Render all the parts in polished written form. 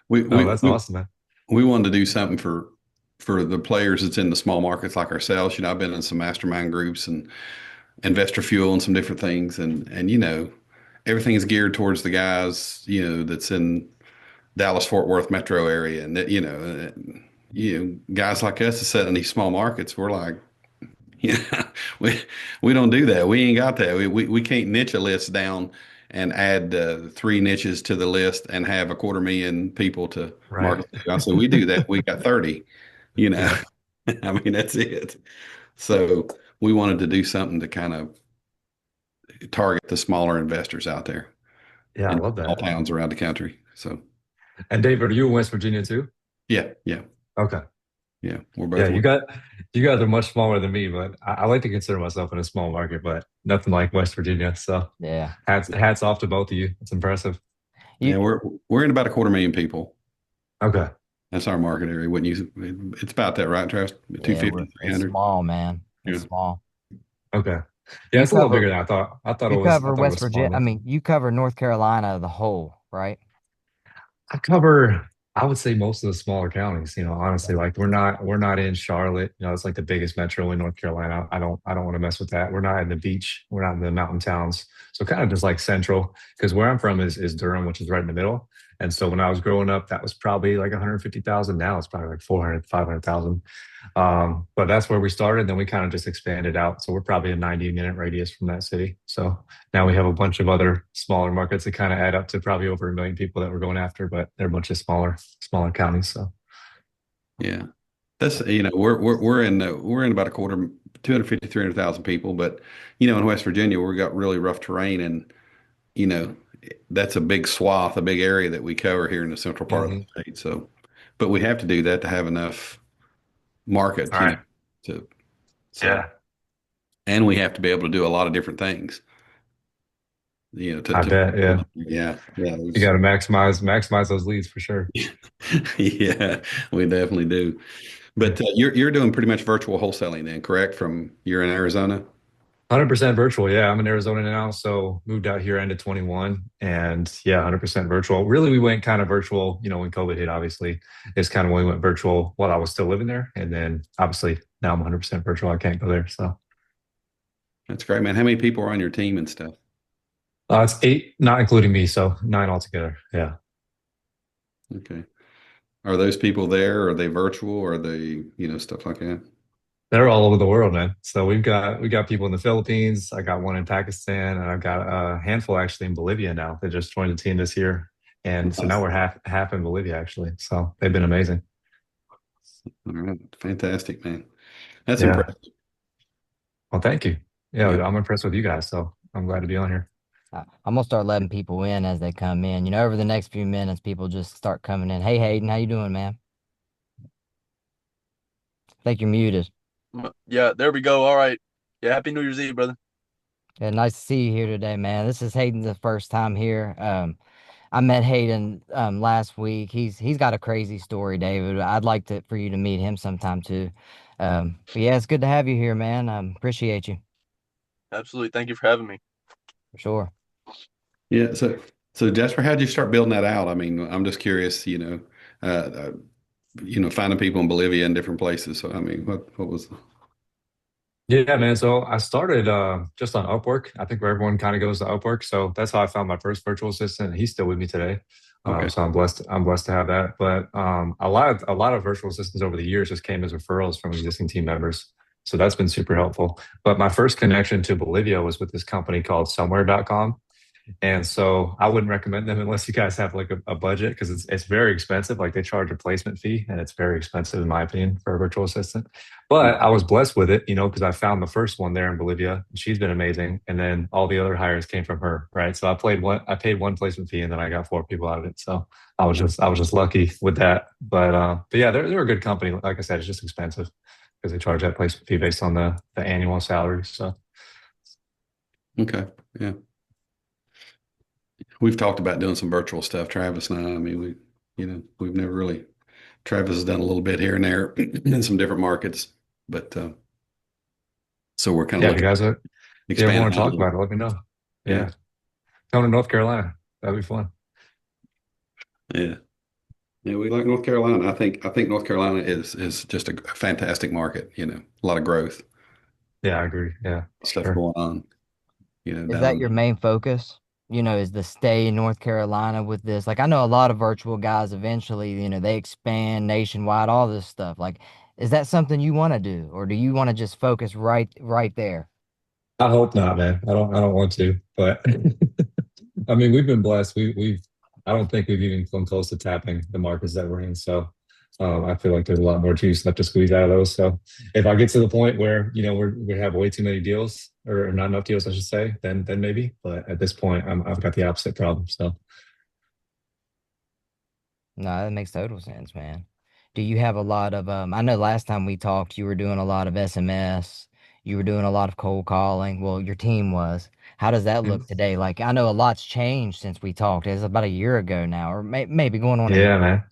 we Oh, we that's we awesome, man. we wanted to do something for the players that's in the small markets like ourselves. I've been in some mastermind groups and investor fuel and some different things, and everything is geared towards the guys that's in Dallas Fort Worth metro area, and that guys like us that sit in these small markets. We're like, yeah, we don't do that. We ain't got that. We can't niche a list down and add three niches to the list and have a 250,000 people to Right. market to. I said we do that. We got 30. You know, Yeah. I mean that's it. So we wanted to do something to kind of target the smaller investors out there Yeah, I in love small that. towns around the country. So And David, are you in West Virginia too? yeah, yeah, Okay. yeah. We're Yeah, both. you guys are much smaller than me, but I like to consider myself in a small market, but nothing like West Virginia. So Yeah. hats off to both of you. It's impressive. You Yeah, we're in about a 250,000 people. Okay. That's our market area. Wouldn't you? It's about that, right, Travis? yeah, 250, we're it's 300. small, man. Yeah. It's small. Okay. Yeah, You it's a little bigger cover than I thought. I you cover thought it West was smaller Virginia. I though. mean, you cover North Carolina the whole, right? I cover, I would say most of the smaller counties, honestly, like we're not in Charlotte, it's like the biggest metro in North Carolina. I don't want to mess with that. We're not in the beach. We're not in the mountain towns. So kind of just like central, because where I'm from is Durham, which is right in the middle. And so when I was growing up, that was probably like 150,000. Now it's probably like 400, 500,000. But that's where we started. Then we kind of just expanded out. So we're probably a 90-minute radius from that city. So now we have a bunch of other smaller markets that kind of add up to probably over 1 million people that we're going after, but they're a bunch of smaller counties. So Yeah. That's we're in about a quarter 250, 300,000 people, but in West Virginia we got really rough terrain, and you know that's a big swath, a big area that we cover here in the central part of Mhm. the state. So, but we have to do that to have enough market, All right. to so Yeah, and we have to be able to do a lot of different things, to I bet. Yeah. yeah, yeah, You got to maximize those leads for sure. yeah, we definitely do. Yeah. But you're doing pretty much virtual wholesaling then, correct? From you're in Arizona. 100% virtual. Yeah, I'm in Arizona now, so moved out here end of 21, and yeah, 100% virtual. Really, we went kind of virtual, when COVID hit, obviously. It's kind of when we went virtual while I was still living there. And then obviously now I'm 100% virtual. I can't go there. So That's great, man. How many people are on your team and stuff? it's eight, not including me. So nine altogether. Yeah. Okay. Are those people there? Are they virtual? Or are they, stuff like that? They're all over the world, man. So we got people in the Philippines. I got one in Pakistan, and I've got a handful actually in Bolivia now. They just joined the team this year, and so now Nice. we're half in Bolivia actually. So they've been amazing. All right. Fantastic, man. That's Yeah. impressive. Well, thank you. Yeah, Yeah. I'm impressed with you guys. So I'm glad to be on here. I'm gonna start letting people in as they come in. Over the next few minutes, people just start coming in. Hey, Hayden, how you doing, man? I think you're muted. Yeah, there we go. All right. Yeah, happy New Year's Eve, brother. Yeah, nice to see you here today, man. This is Hayden the first time here. I met Hayden last week. He's got a crazy story, David. I'd like to for you to meet him sometime too. But yeah, it's good to have you here, man. Appreciate you Absolutely. Thank you for having me. for sure. Yeah. So Jasper, how'd you start building that out? I mean, I'm just curious, uh, uh, finding people in Bolivia and different places. So, I mean, what was, Yeah, man. So I started just on Upwork. I think where everyone kind of goes to Upwork. So that's how I found my first virtual assistant. He's still with me today. okay. So I'm blessed. I'm blessed to have that. But a lot of virtual assistants over the years just came as referrals from existing team members. So that's been super helpful. But my first connection to Bolivia was with this company called somewhere.com. And so I wouldn't recommend them unless you guys have like a budget because it's very expensive. Like they charge a placement fee and it's very expensive in my opinion for a virtual assistant. But I was blessed with it, because I found the first one there in Bolivia and she's been amazing. And then all the other hires came from her, right? So I paid one placement fee and then I got four people out of it. So I was just lucky with that. But yeah, they're a good company. Like I said, it's just expensive because they charge that placement fee based on the annual salary. So Okay. Yeah. We've talked about doing some virtual stuff, Travis and I. I mean, we've never really, Travis has done a little bit here and there in some different markets, but so we're kind of yeah, if you looking guys to if you ever expand want to out a talk little. about it, let me know. Yeah. Yeah. Come to North Carolina. That'd be fun. Yeah. Yeah, we like North Carolina. I think North Carolina is just a fantastic market, a lot of growth, Yeah, I agree. Yeah, for stuff sure. going on, Is that down your there. main focus? Is the stay in North Carolina with this? Like, I know a lot of virtual guys eventually, they expand nationwide, all this stuff. Like, is that something you want to do, or do you want to just focus right there? I hope not, man. I don't want to, but I mean, we've been blessed. I don't think we've even come close to tapping the markets that we're in. So I feel like there's a lot more juice left to squeeze out of those. So if I get to the point where, we have way too many deals or not enough deals, I should say, then maybe. But at this point, I've got the opposite problem. So No, that makes total sense, man. Do you have a lot of I know last time we talked, you were doing a lot of SMS, you were doing a lot of cold calling. Well, your team was. How does that look today? Like, I know a lot's changed since we talked. It's about a year ago now, or maybe going on a year. yeah, man.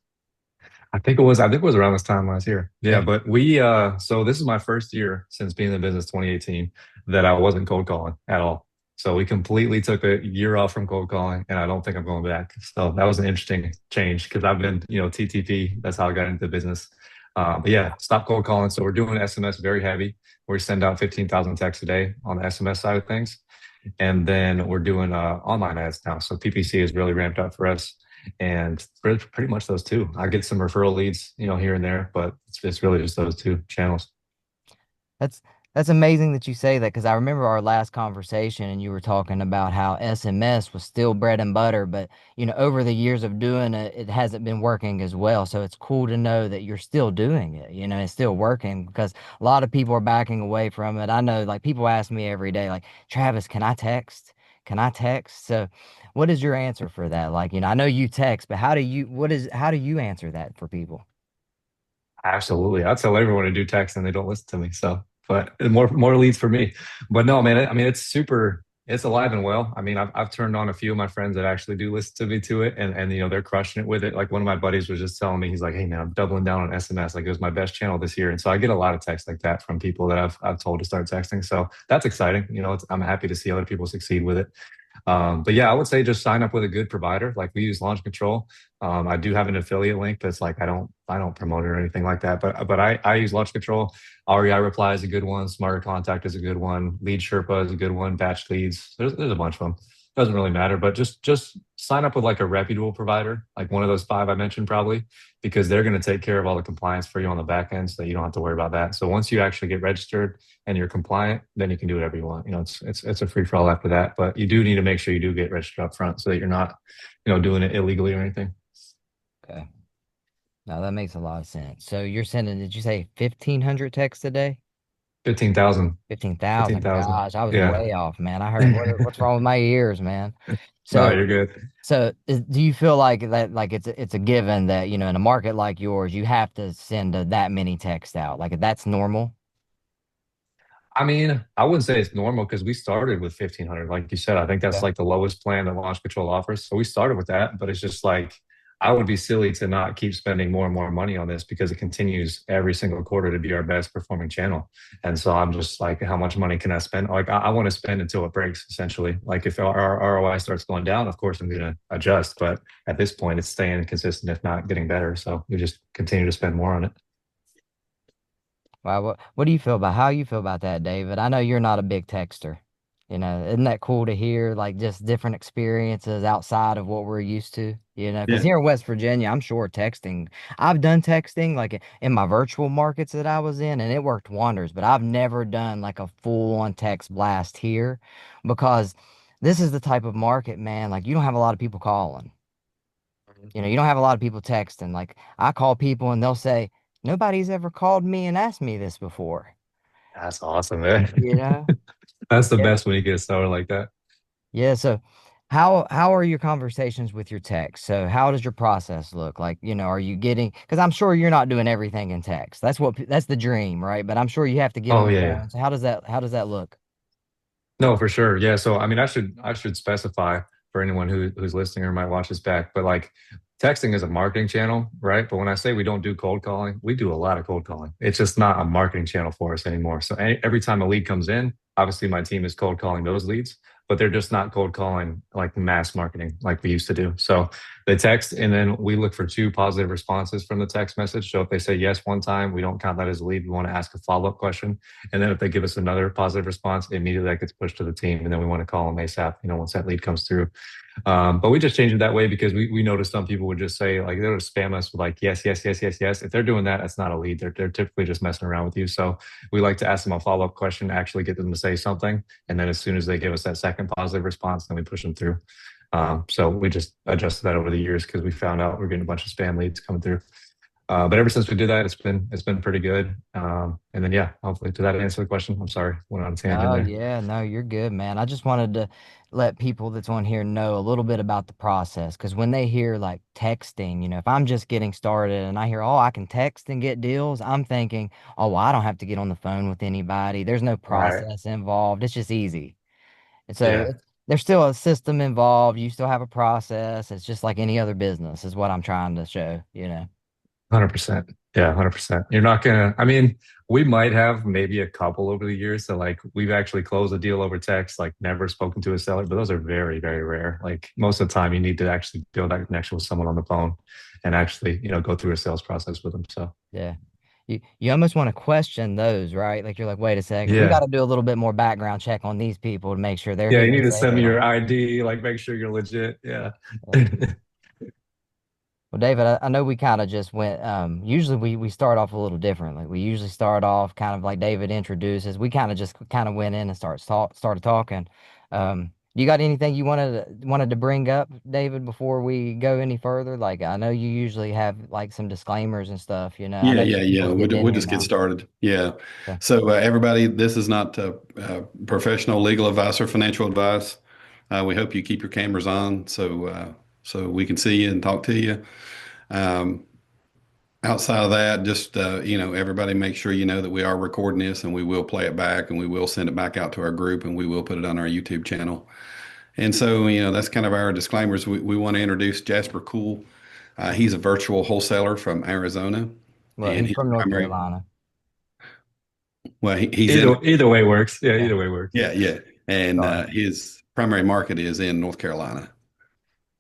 I think it was around this time last year. Yeah, Yeah. but so this is my first year since being in the business 2018 that I wasn't cold calling at all. So we completely took a year off from cold calling, and I don't think I'm going back. So that was an interesting change because I've been, TTP. That's how I got into the business. But yeah, stop cold calling. So we're doing SMS very heavy. We send out 15,000 texts a day on the SMS side of things. And then we're doing online ads now. So PPC is really ramped up for us. And pretty much those two. I get some referral leads, here and there, but it's really just those two channels. That's that's amazing that you say that because I remember our last conversation and you were talking about how SMS was still bread and butter, but over the years of doing it, it hasn't been working as well. So it's cool to know that you're still doing it. It's still working because a lot of people are backing away from it. I know, like people ask me every day, like, Travis, can I text? Can I text? So what is your answer for that? Like, I know you text, but how do you answer that for people? Absolutely. I tell everyone to do text and they don't listen to me. So, but more leads for me. But no, man, I mean, it's alive and well. I mean, I've turned on a few of my friends that actually do listen to me to it and they're crushing it with it. Like one of my buddies was just telling me, he's like, hey man, I'm doubling down on SMS. Like it was my best channel this year. And so I get a lot of texts like that from people that I've told to start texting. So that's exciting. I'm happy to see other people succeed with it. But yeah, I would say just sign up with a good provider. Like we use Launch Control. I do have an affiliate link that's like I don't promote it or anything like that. But I use Launch Control. REI Reply is a good one. Smarter Contact is a good one. Lead Sherpa is a good one. Batch Leads. There's a bunch of them. Doesn't really matter, but just sign up with like a reputable provider, like one of those five I mentioned probably, because they're going to take care of all the compliance for you on the back end, so that you don't have to worry about that. So once you actually get registered and you're compliant, then you can do whatever you want. It's a free for all after that, but you do need to make sure you do get registered up front so that you're not, doing it illegally or anything. Okay. Now that makes a lot of sense. So you're sending, did you say 1,500 texts a day? 15,000, 15,000. 15,000. Gosh, I was Yeah. way off, man. I heard what's wrong with my ears, man. No, So you're good. do you feel like that like it's a given that, in a market like yours, you have to send that many texts out? Like that's normal? I mean, I wouldn't say it's normal because we started with 1,500. Like you said, I think that's Okay. like the lowest plan that Launch Control offers. So we started with that, but it's just like I would be silly to not keep spending more and more money on this because it continues every single quarter to be our best performing channel. And so I'm just like, how much money can I spend? Like I want to spend until it breaks, essentially. Like if our ROI starts going down, of course I'm going to adjust. But at this point, it's staying consistent, if not getting better. So we just continue to spend more on it. Wow, what do you feel about how you feel about that, David? I know you're not a big texter. Isn't that cool to hear like just different experiences outside of what we're used to? Because Yeah. here in West Virginia, I'm sure texting, I've done texting like in my virtual markets that I was in, and it worked wonders, but I've never done like a full on text blast here because this is the type of market, man, like you don't have a lot of people calling. You don't have a lot of people texting. Like I call people and they'll say, nobody's ever called me and asked me this before. That's awesome, man. You know? That's the Yeah. best when you get started like that. Yeah. So how are your conversations with your text? So how does your process look? Like, are you getting, because I'm sure you're not doing everything in text. That's the dream, right? But I'm sure you have to get on Oh the yeah. phone. So how does that look? No, for sure. Yeah. So I mean, I should specify for anyone who's listening or might watch this back, but like texting is a marketing channel, right? But when I say we don't do cold calling, we do a lot of cold calling. It's just not a marketing channel for us anymore. So every time a lead comes in, obviously my team is cold calling those leads, but they're just not cold calling like mass marketing like we used to do. So They text, and then we look for two positive responses from the text message. So if they say yes one time, we don't count that as a lead. We want to ask a follow-up question. And then if they give us another positive response, immediately that gets pushed to the team. And then we want to call them ASAP, once that lead comes through. But we just changed it that way because we noticed some people would just say, like, they would spam us with like, yes, yes, yes, yes, yes. If they're doing that, that's not a lead. They're typically just messing around with you. So we like to ask them a follow-up question, actually get them to say something. And then as soon as they give us that second positive response, then we push them through. So we just adjusted that over the years because we found out we're getting a bunch of spam leads coming through. But ever since we did that, it's been pretty good. And then yeah, hopefully to that answer the question. I'm sorry, went on a tangent Oh there. yeah, no, you're good, man. I just wanted to let people that's on here know a little bit about the process because when they hear like texting, if I'm just getting started and I hear, oh, I can text and get deals, I'm thinking, oh, well, I don't have to get on the phone with anybody. There's no Right. process involved. It's just easy. And so Yeah. there's still a system involved. You still have a process. It's just like any other business, is what I'm trying to show. 100%. Yeah, 100%. You're not gonna, I mean, we might have maybe a couple over the years that like we've actually closed a deal over text, like never spoken to a seller, but those are very, very rare. Like most of the time you need to actually build that connection with someone on the phone and actually, go through a sales process with them. So Yeah. You almost want to question those, right? Like you're like, wait a second, we got yeah. to do a little bit more background check on these people to make sure they're Yeah, who you they need to say send they me your are. ID, like make sure you're legit. Yeah. Yeah. Well, David, I know we kind of just went, usually we start off a little different. Like we usually start off kind of like David introduces. We kind of just kind of went in and started talking. You got anything you wanted to bring up, David, before we go any further? Like I know you usually have like some disclaimers and stuff, I Yeah, know yeah, yeah. people's getting in We'll here just get now. started. Yeah. Okay. So everybody, this is not professional legal advice or financial advice. We hope you keep your cameras on so we can see you and talk to you. Um, Outside of that, just everybody make sure you know that we are recording this and we will play it back and we will send it back out to our group and we will put it on our YouTube channel. And so, that's kind of our disclaimers. We want to introduce Jasper Cool. He's a virtual wholesaler from Arizona, Well, and he's his from North primary, Carolina. well, he's in, Either way works. Yeah, Yeah. either way works. yeah, yeah, and Sorry. his primary market is in North Carolina.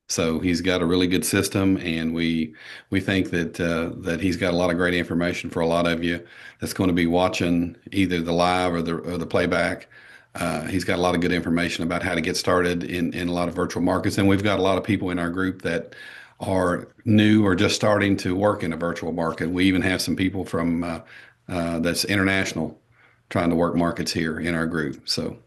So he's got a really good system, and we think that he's got a lot of great information for a lot of you that's going to be watching either the live or the playback. He's got a lot of good information about how to get started in a lot of virtual markets, and we've got a lot of people in our group that are new or just starting to work in a virtual market. We even have some people from that's international trying to work markets here in our group. So.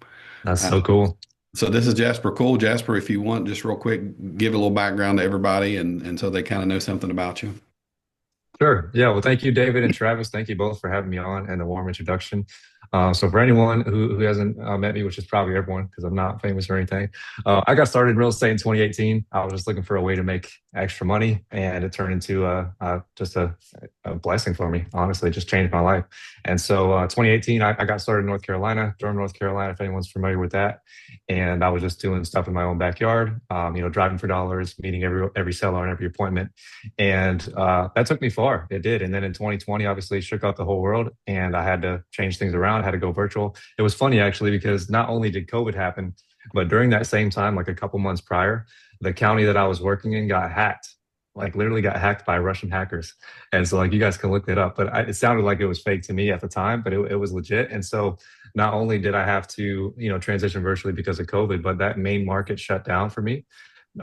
That's uh, so cool. so this is Jasper Cool. Jasper, if you want, just real quick, give a little background to everybody and so they kind of know something about you. Sure. Yeah. Well, thank you, David and Travis. Thank you both for having me on and the warm introduction. So for anyone who hasn't met me, which is probably everyone because I'm not famous or anything, I got started in real estate in 2018. I was just looking for a way to make extra money, and it turned into just a blessing for me. Honestly, it just changed my life. And so 2018, I got started in North Carolina, Durham, North Carolina, if anyone's familiar with that. And I was just doing stuff in my own backyard, driving for dollars, meeting every seller on every appointment. And that took me far. It did. And then in 2020, obviously shook out the whole world and I had to change things around, had to go virtual. It was funny actually, because not only did COVID happen, but during that same time, like a couple months prior, the county that I was working in got hacked, like literally got hacked by Russian hackers. And so like you guys can look that up, but it sounded like it was fake to me at the time, but it was legit. And so not only did I have to, transition virtually because of COVID, but that main market shut down for me. It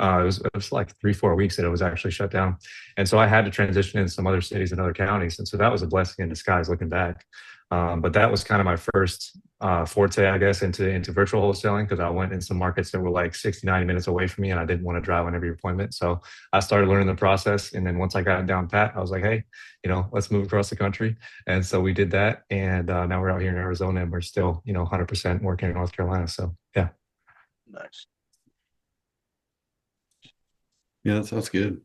was like 3, 4 weeks that it was actually shut down. And so I had to transition in some other cities and other counties. And so that was a blessing in disguise looking back. But that was kind of my first forte, I guess, into virtual wholesaling because I went in some markets that were like 60, 90 minutes away from me and I didn't want to drive on every appointment. So I started learning the process. And then once I got it down pat, I was like, hey, let's move across the country. And so we did that. And now we're out here in Arizona and we're still, 100% working in North Carolina. So yeah. Nice. Yeah, that's good.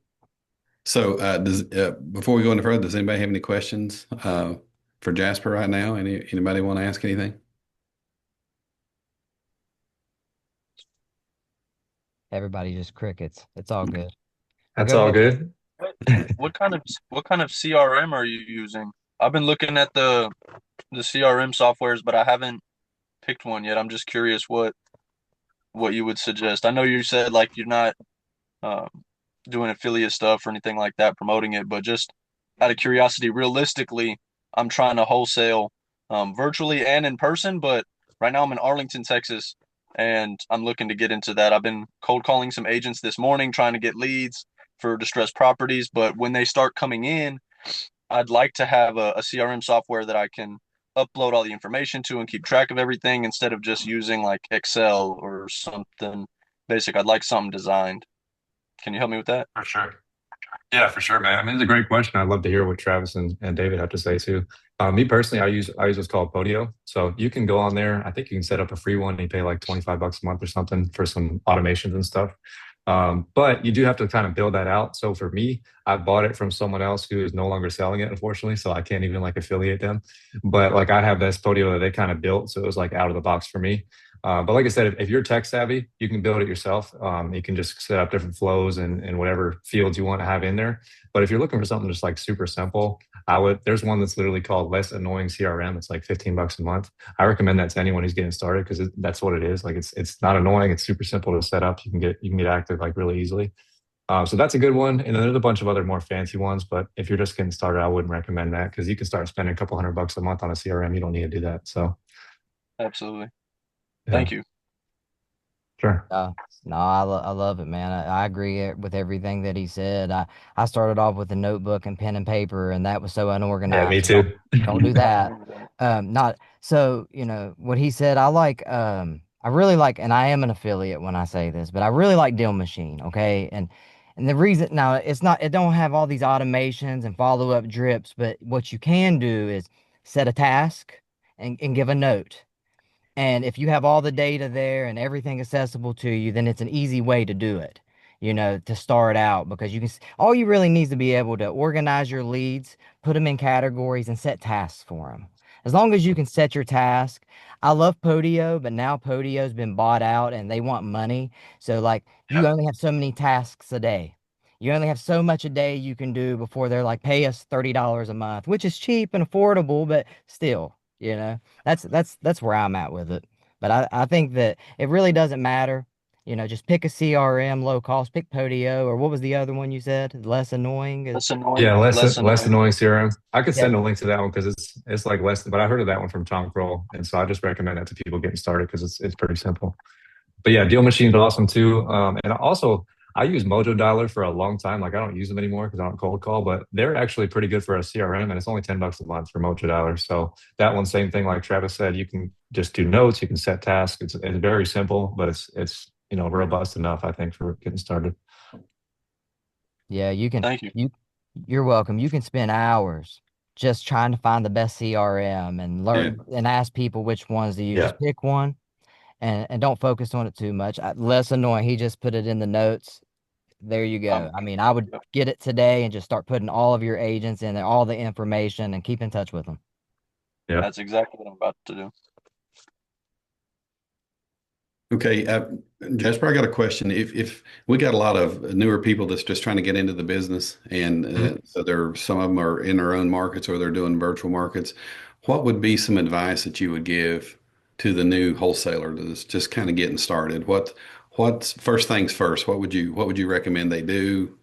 So does before we go any further, does anybody have any questions for Jasper right now? Anybody want to ask anything? Everybody just crickets. It's all good. Well, That's go all ahead. good. What kind of CRM are you using? I've been looking at the CRM softwares, but I haven't picked one yet. I'm just curious what you would suggest. I know you said like you're not um doing affiliate stuff or anything like that, promoting it, but just out of curiosity, realistically, I'm trying to wholesale virtually and in person, but right now I'm in Arlington, Texas, and I'm looking to get into that. I've been cold calling some agents this morning, trying to get leads for distressed properties, but when they start coming in, I'd like to have a CRM software that I can upload all the information to and keep track of everything instead of just using like Excel or something basic. I'd like something designed. Can you help me with that? For sure. Yeah, for sure, man. I mean, it's a great question. I'd love to hear what Travis and David have to say too. Me personally, I use what's called Podio. So you can go on there. I think you can set up a free one and you pay like $25 a month or something for some automations and stuff. But you do have to kind of build that out. So for me, I bought it from someone else who is no longer selling it, unfortunately. So I can't even like affiliate them. But like I have this Podio that they kind of built. So it was like out of the box for me. But like I said, if you're tech savvy, you can build it yourself. You can just set up different flows and whatever fields you want to have in there. But if you're looking for something just like super simple, there's one that's literally called Less Annoying CRM. It's like $15 a month. I recommend that to anyone who's getting started because that's what it is. Like it's not annoying. It's super simple to set up. You can get active like really easily. So that's a good one. And then there's a bunch of other more fancy ones. But if you're just getting started, I wouldn't recommend that because you can start spending a couple $100 a month on a CRM. You don't need to do that. So Absolutely. yeah, Thank you. sure. No, I love it, man. I agree with everything that he said. I started off with a notebook and pen and paper, and that was so Yeah, unorganized. me So don't too. don't do that. Not so, what he said. I really like, and I am an affiliate when I say this, but I really like Deal Machine. Okay, and the reason now it don't have all these automations and follow up drips, but what you can do is set a task and give a note. And if you have all the data there and everything accessible to you, then it's an easy way to do it, to start out because all you really needs to be able to organize your leads, put them in categories and set tasks for them. As long as you can set your task. I love Podio, but now Podio's been bought out and they want money. So like you Yeah. only have so many tasks a day. You only have so much a day you can do before they're like, pay us $30 a month, which is cheap and affordable, but still, that's where I'm at with it. But I think that it really doesn't matter. Just pick a CRM, low cost, pick Podio, or what was the other one you said? Less annoying is Less annoying. Yeah, less Less less annoying. annoying CRM. I could yeah. send a link to that one because it's like less. But I heard of that one from Tom Kroll, and so I just recommend that to people getting started because it's pretty simple. But yeah, Deal Machine's awesome too. And also I use Mojo Dialer for a long time. Like I don't use them anymore because I don't cold call, but they're actually pretty good for a CRM, and it's only $10 a month for Mojo Dialer. So that one, same thing. Like Travis said, you can just do notes, you can set tasks. It's very simple, but it's robust enough, I think, for getting started. Yeah, Thank you. you're welcome. You can spend hours just trying to find the best CRM and Yeah. learn and ask people which ones to use. Yeah. Just pick one and don't focus on it too much. Less annoying. He just put it in the notes. There you go. Um, I mean, I would get it today and just start putting all of your agents in there, all the information, and keep in touch with them. Yeah. that's exactly what I'm about to do. Okay, Jasper, I got a question. If we got a lot of newer people that's just trying to get into the business, and Mhm. so some of them are in their own markets or they're doing virtual markets, what would be some advice that you would give to the new wholesaler that's just kind of getting started? What's first things first? What would you recommend they do?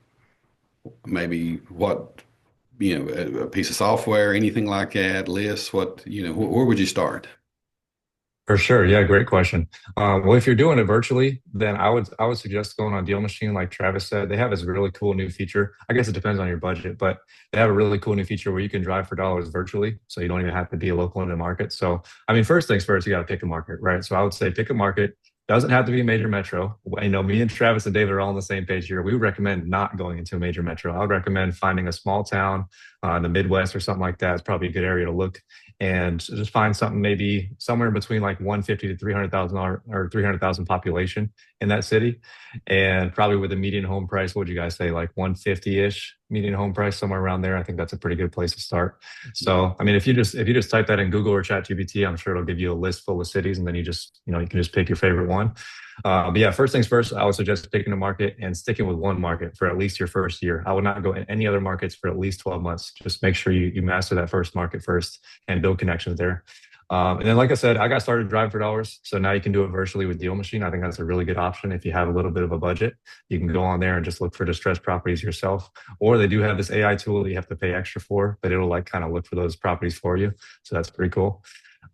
Maybe a piece of software, anything like that, lists, where would you start? For sure. Yeah, great question. Well, if you're doing it virtually, then I would suggest going on Deal Machine, like Travis said. They have this really cool new feature. I guess it depends on your budget, but they have a really cool new feature where you can drive for dollars virtually, so you don't even have to be a local in the market. So, I mean, first things first, you got to pick a market, right? So I would say pick a market. Doesn't have to be a major metro. Me and Travis and David are all on the same page here. We would recommend not going into a major metro. I would recommend finding a small town in the Midwest or something like that. It's probably a good area to look and just find something maybe somewhere in between like 150 to 300,000 or 300,000 population in that city, and probably with a median home price. What would you guys say, like 150 ish median home price, somewhere around there? I think that's a pretty good place to start. So, I mean, if you just type that in Google or ChatGPT, I'm sure it'll give you a list full of cities, and then you can just pick your favorite one. But yeah, first things first, I would suggest picking a market and sticking with one market for at least your first year. I would not go in any other markets for at least 12 months. Just make sure you master that first market first and build connections there. And then, like I said, I got started driving for dollars. So now you can do it virtually with Deal Machine. I think that's a really good option if you have a little bit of a budget. You can go on there and just look for distressed properties yourself. Or they do have this AI tool that you have to pay extra for, but it'll like kind of look for those properties for you. So that's pretty cool.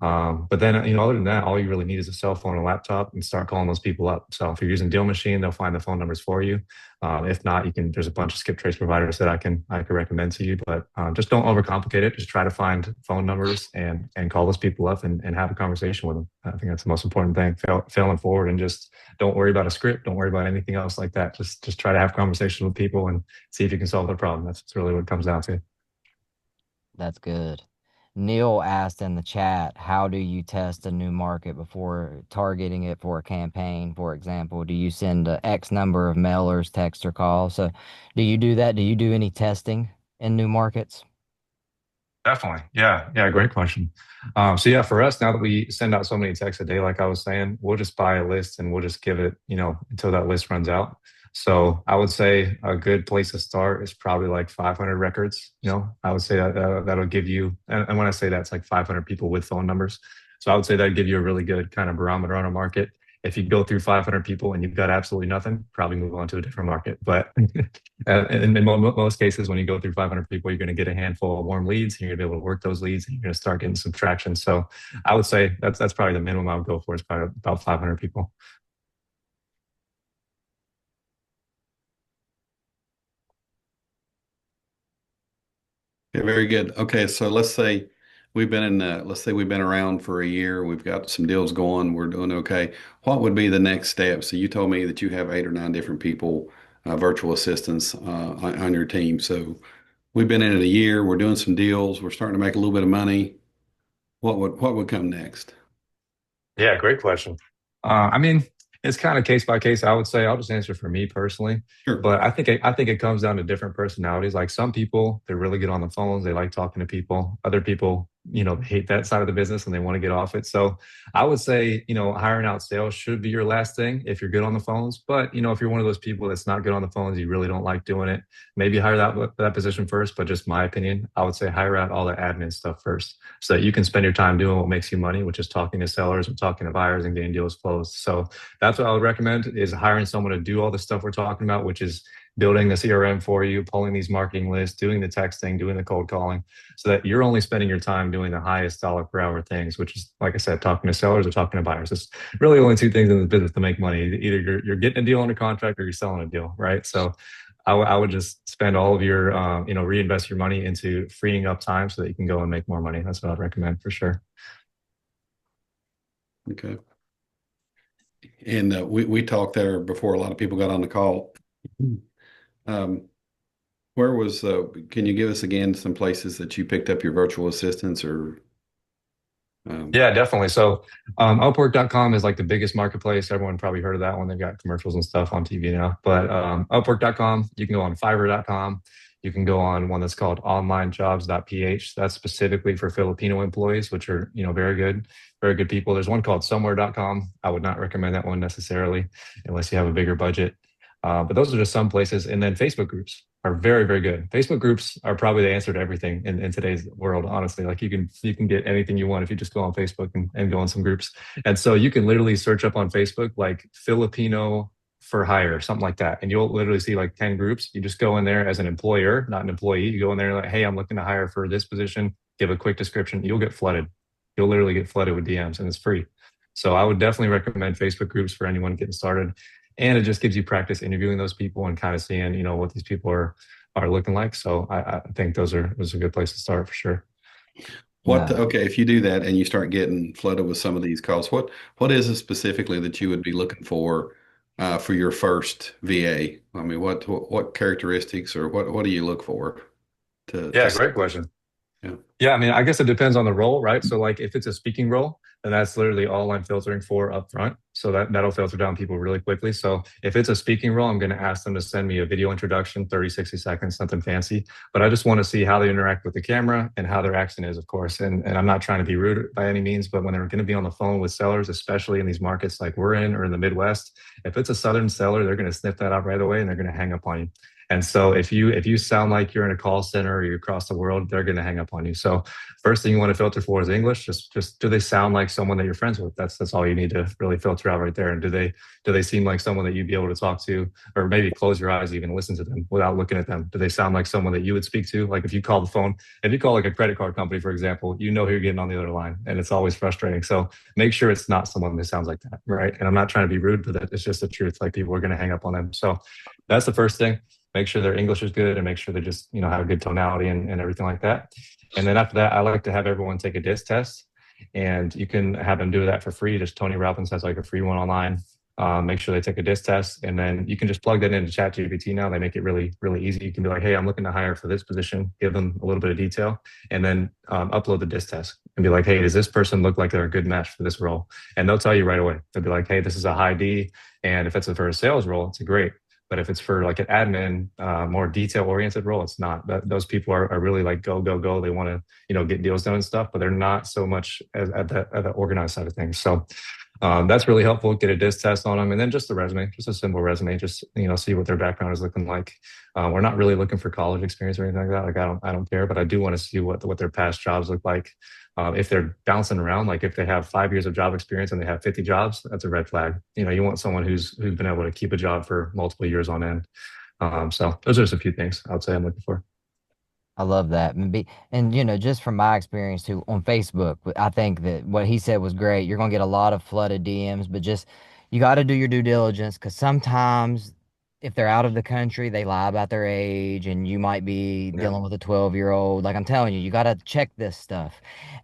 But then, other than that, all you really need is a cell phone and a laptop and start calling those people up. So if you're using Deal Machine, they'll find the phone numbers for you. If not, there's a bunch of skip trace providers that I can recommend to you, but just don't overcomplicate it. Just try to find phone numbers and call those people up and have a conversation with them. I think that's the most important thing, failing forward, and just don't worry about a script. Don't worry about anything else like that. Just try to have conversations with people and see if you can solve their problem. That's really what it comes down to. That's good. Neil asked in the chat, how do you test a new market before targeting it for a campaign? For example, do you send a X number of mailers, text, or call? So do you do that? Do you do any testing in new markets? Definitely. Yeah. Yeah. Great question. So yeah, for us, now that we send out so many texts a day, like I was saying, we'll just buy a list and we'll just give it, until that list runs out. So I would say a good place to start is probably like 500 records. I would say that that'll give you, and when I say that, it's like 500 people with phone numbers. So I would say that'd give you a really good kind of barometer on a market. If you go through 500 people and you've got absolutely nothing, probably move on to a different market. But in most cases, when you go through 500 people, you're going to get a handful of warm leads. And you're going to be able to work those leads, and you're going to start getting some traction. So I would say that's probably the minimum I would go for, is probably about 500 people. Yeah, very good. Okay, so let's say we've been around for a year. We've got some deals going. We're doing okay. What would be the next step? So you told me that you have 8 or 9 different people, virtual assistants, on your team. So we've been in it a year. We're doing some deals. We're starting to make a little bit of money. What would come next? Yeah, great question. I mean, it's kind of case by case. I would say I'll just answer for me personally, Sure. but I think it comes down to different personalities. Like some people, they're really good on the phones. They like talking to people. Other people, hate that side of the business and they want to get off it. So I would say, hiring out sales should be your last thing if you're good on the phones. But if you're one of those people that's not good on the phones, you really don't like doing it, maybe hire that position first. But just my opinion, I would say hire out all the admin stuff first, so that you can spend your time doing what makes you money, which is talking to sellers and talking to buyers and getting deals closed. So that's what I would recommend, is hiring someone to do all the stuff we're talking about, which is building the CRM for you, pulling these marketing lists, doing the texting, doing the cold calling, so that you're only spending your time doing the highest dollar per hour things, which is, like I said, talking to sellers or talking to buyers. It's really only two things in the business to make money. Either you're getting a deal under contract or you're selling a deal, right? So I would just spend all of your, reinvest your money into freeing up time so that you can go and make more money. That's what I'd recommend for sure. Okay. And we talked there before a lot of people got on the call. Um, can you give us again some places that you picked up your virtual assistants or? Yeah, definitely. So Upwork.com is like the biggest marketplace. Everyone probably heard of that one. They've got commercials and stuff on TV now. But Upwork.com, you can go on Fiverr.com. You can go on one that's called onlinejobs.ph. That's specifically for Filipino employees, which are, very good people. There's one called somewhere.com. I would not recommend that one necessarily unless you have a bigger budget. But those are just some places. And then Facebook groups are very, very good. Facebook groups are probably the answer to everything in today's world, honestly. Like you can get anything you want if you just go on Facebook and go on some groups. And so you can literally search up on Facebook like Filipino for hire, something like that. And you'll literally see like 10 groups. You just go in there as an employer, not an employee. You go in there like, hey, I'm looking to hire for this position. Give a quick description. You'll get flooded. You'll literally get flooded with DMs, and it's free. So I would definitely recommend Facebook groups for anyone getting started. And it just gives you practice interviewing those people and kind of seeing, what these people are looking like. So I think those are a good place to start for sure. Okay, if you do that and you start getting flooded with some of these calls, what is it specifically that you would be looking for your first VA? I mean, what characteristics or what do you look for to Yeah, great question. yeah. Yeah, I mean, I guess it depends on the role, right? So like if it's a speaking role, then that's literally all I'm filtering for up front. So that'll filter down people really quickly. So if it's a speaking role, I'm going to ask them to send me a video introduction, 30, 60 seconds, nothing fancy. But I just want to see how they interact with the camera and how their accent is, of course. And I'm not trying to be rude by any means, but when they're going to be on the phone with sellers, especially in these markets like we're in or in the Midwest, if it's a Southern seller, they're going to sniff that out right away and they're going to hang up on you. And so if you sound like you're in a call center or you're across the world, they're going to hang up on you. So first thing you want to filter for is English. Just do they sound like someone that you're friends with? That's all you need to really filter out right there. And do they seem like someone that you'd be able to talk to, or maybe close your eyes, even listen to them without looking at them? Do they sound like someone that you would speak to? Like if you call the phone, if you call like a credit card company, for example, you know who you're getting on the other line, and it's always frustrating. So make sure it's not someone that sounds like that, right? And I'm not trying to be rude, but it's just the truth. Like people are going to hang up on them. So that's the first thing. Make sure their English is good and make sure they just, have a good tonality and everything like that. And then after that, I like to have everyone take a disc test, and you can have them do that for free. Just Tony Robbins has like a free one online. Make sure they take a disc test, and then you can just plug that into ChatGPT now. They make it really, really easy. You can be like, hey, I'm looking to hire for this position, give them a little bit of detail, and then upload the disc test and be like, hey, does this person look like they're a good match for this role? And they'll tell you right away. They'll be like, hey, this is a high D. And if it's for a sales role, it's a great. But if it's for like an admin, more detail oriented role, it's not. Those people are really like go, go, go. They want to, get deals done and stuff, but they're not so much at the organized side of things. So that's really helpful. Get a disc test on them, and then just the resume, just a simple resume. Just see what their background is looking like. We're not really looking for college experience or anything like that. Like I don't care, but I do want to see what their past jobs look like. If they're bouncing around, like if they have 5 years of job experience and they have 50 jobs, that's a red flag. You want someone who's been able to keep a job for multiple years on end. So those are just a few things I would say I'm looking for. I love that. And just from my experience too on Facebook, I think that what he said was great. You're gonna get a lot of flooded DMs, but just you got to do your due diligence because sometimes if they're out of the country, they lie about their age, and you might be Yeah. dealing with a 12-year-old. Like I'm telling you, you got to check this stuff.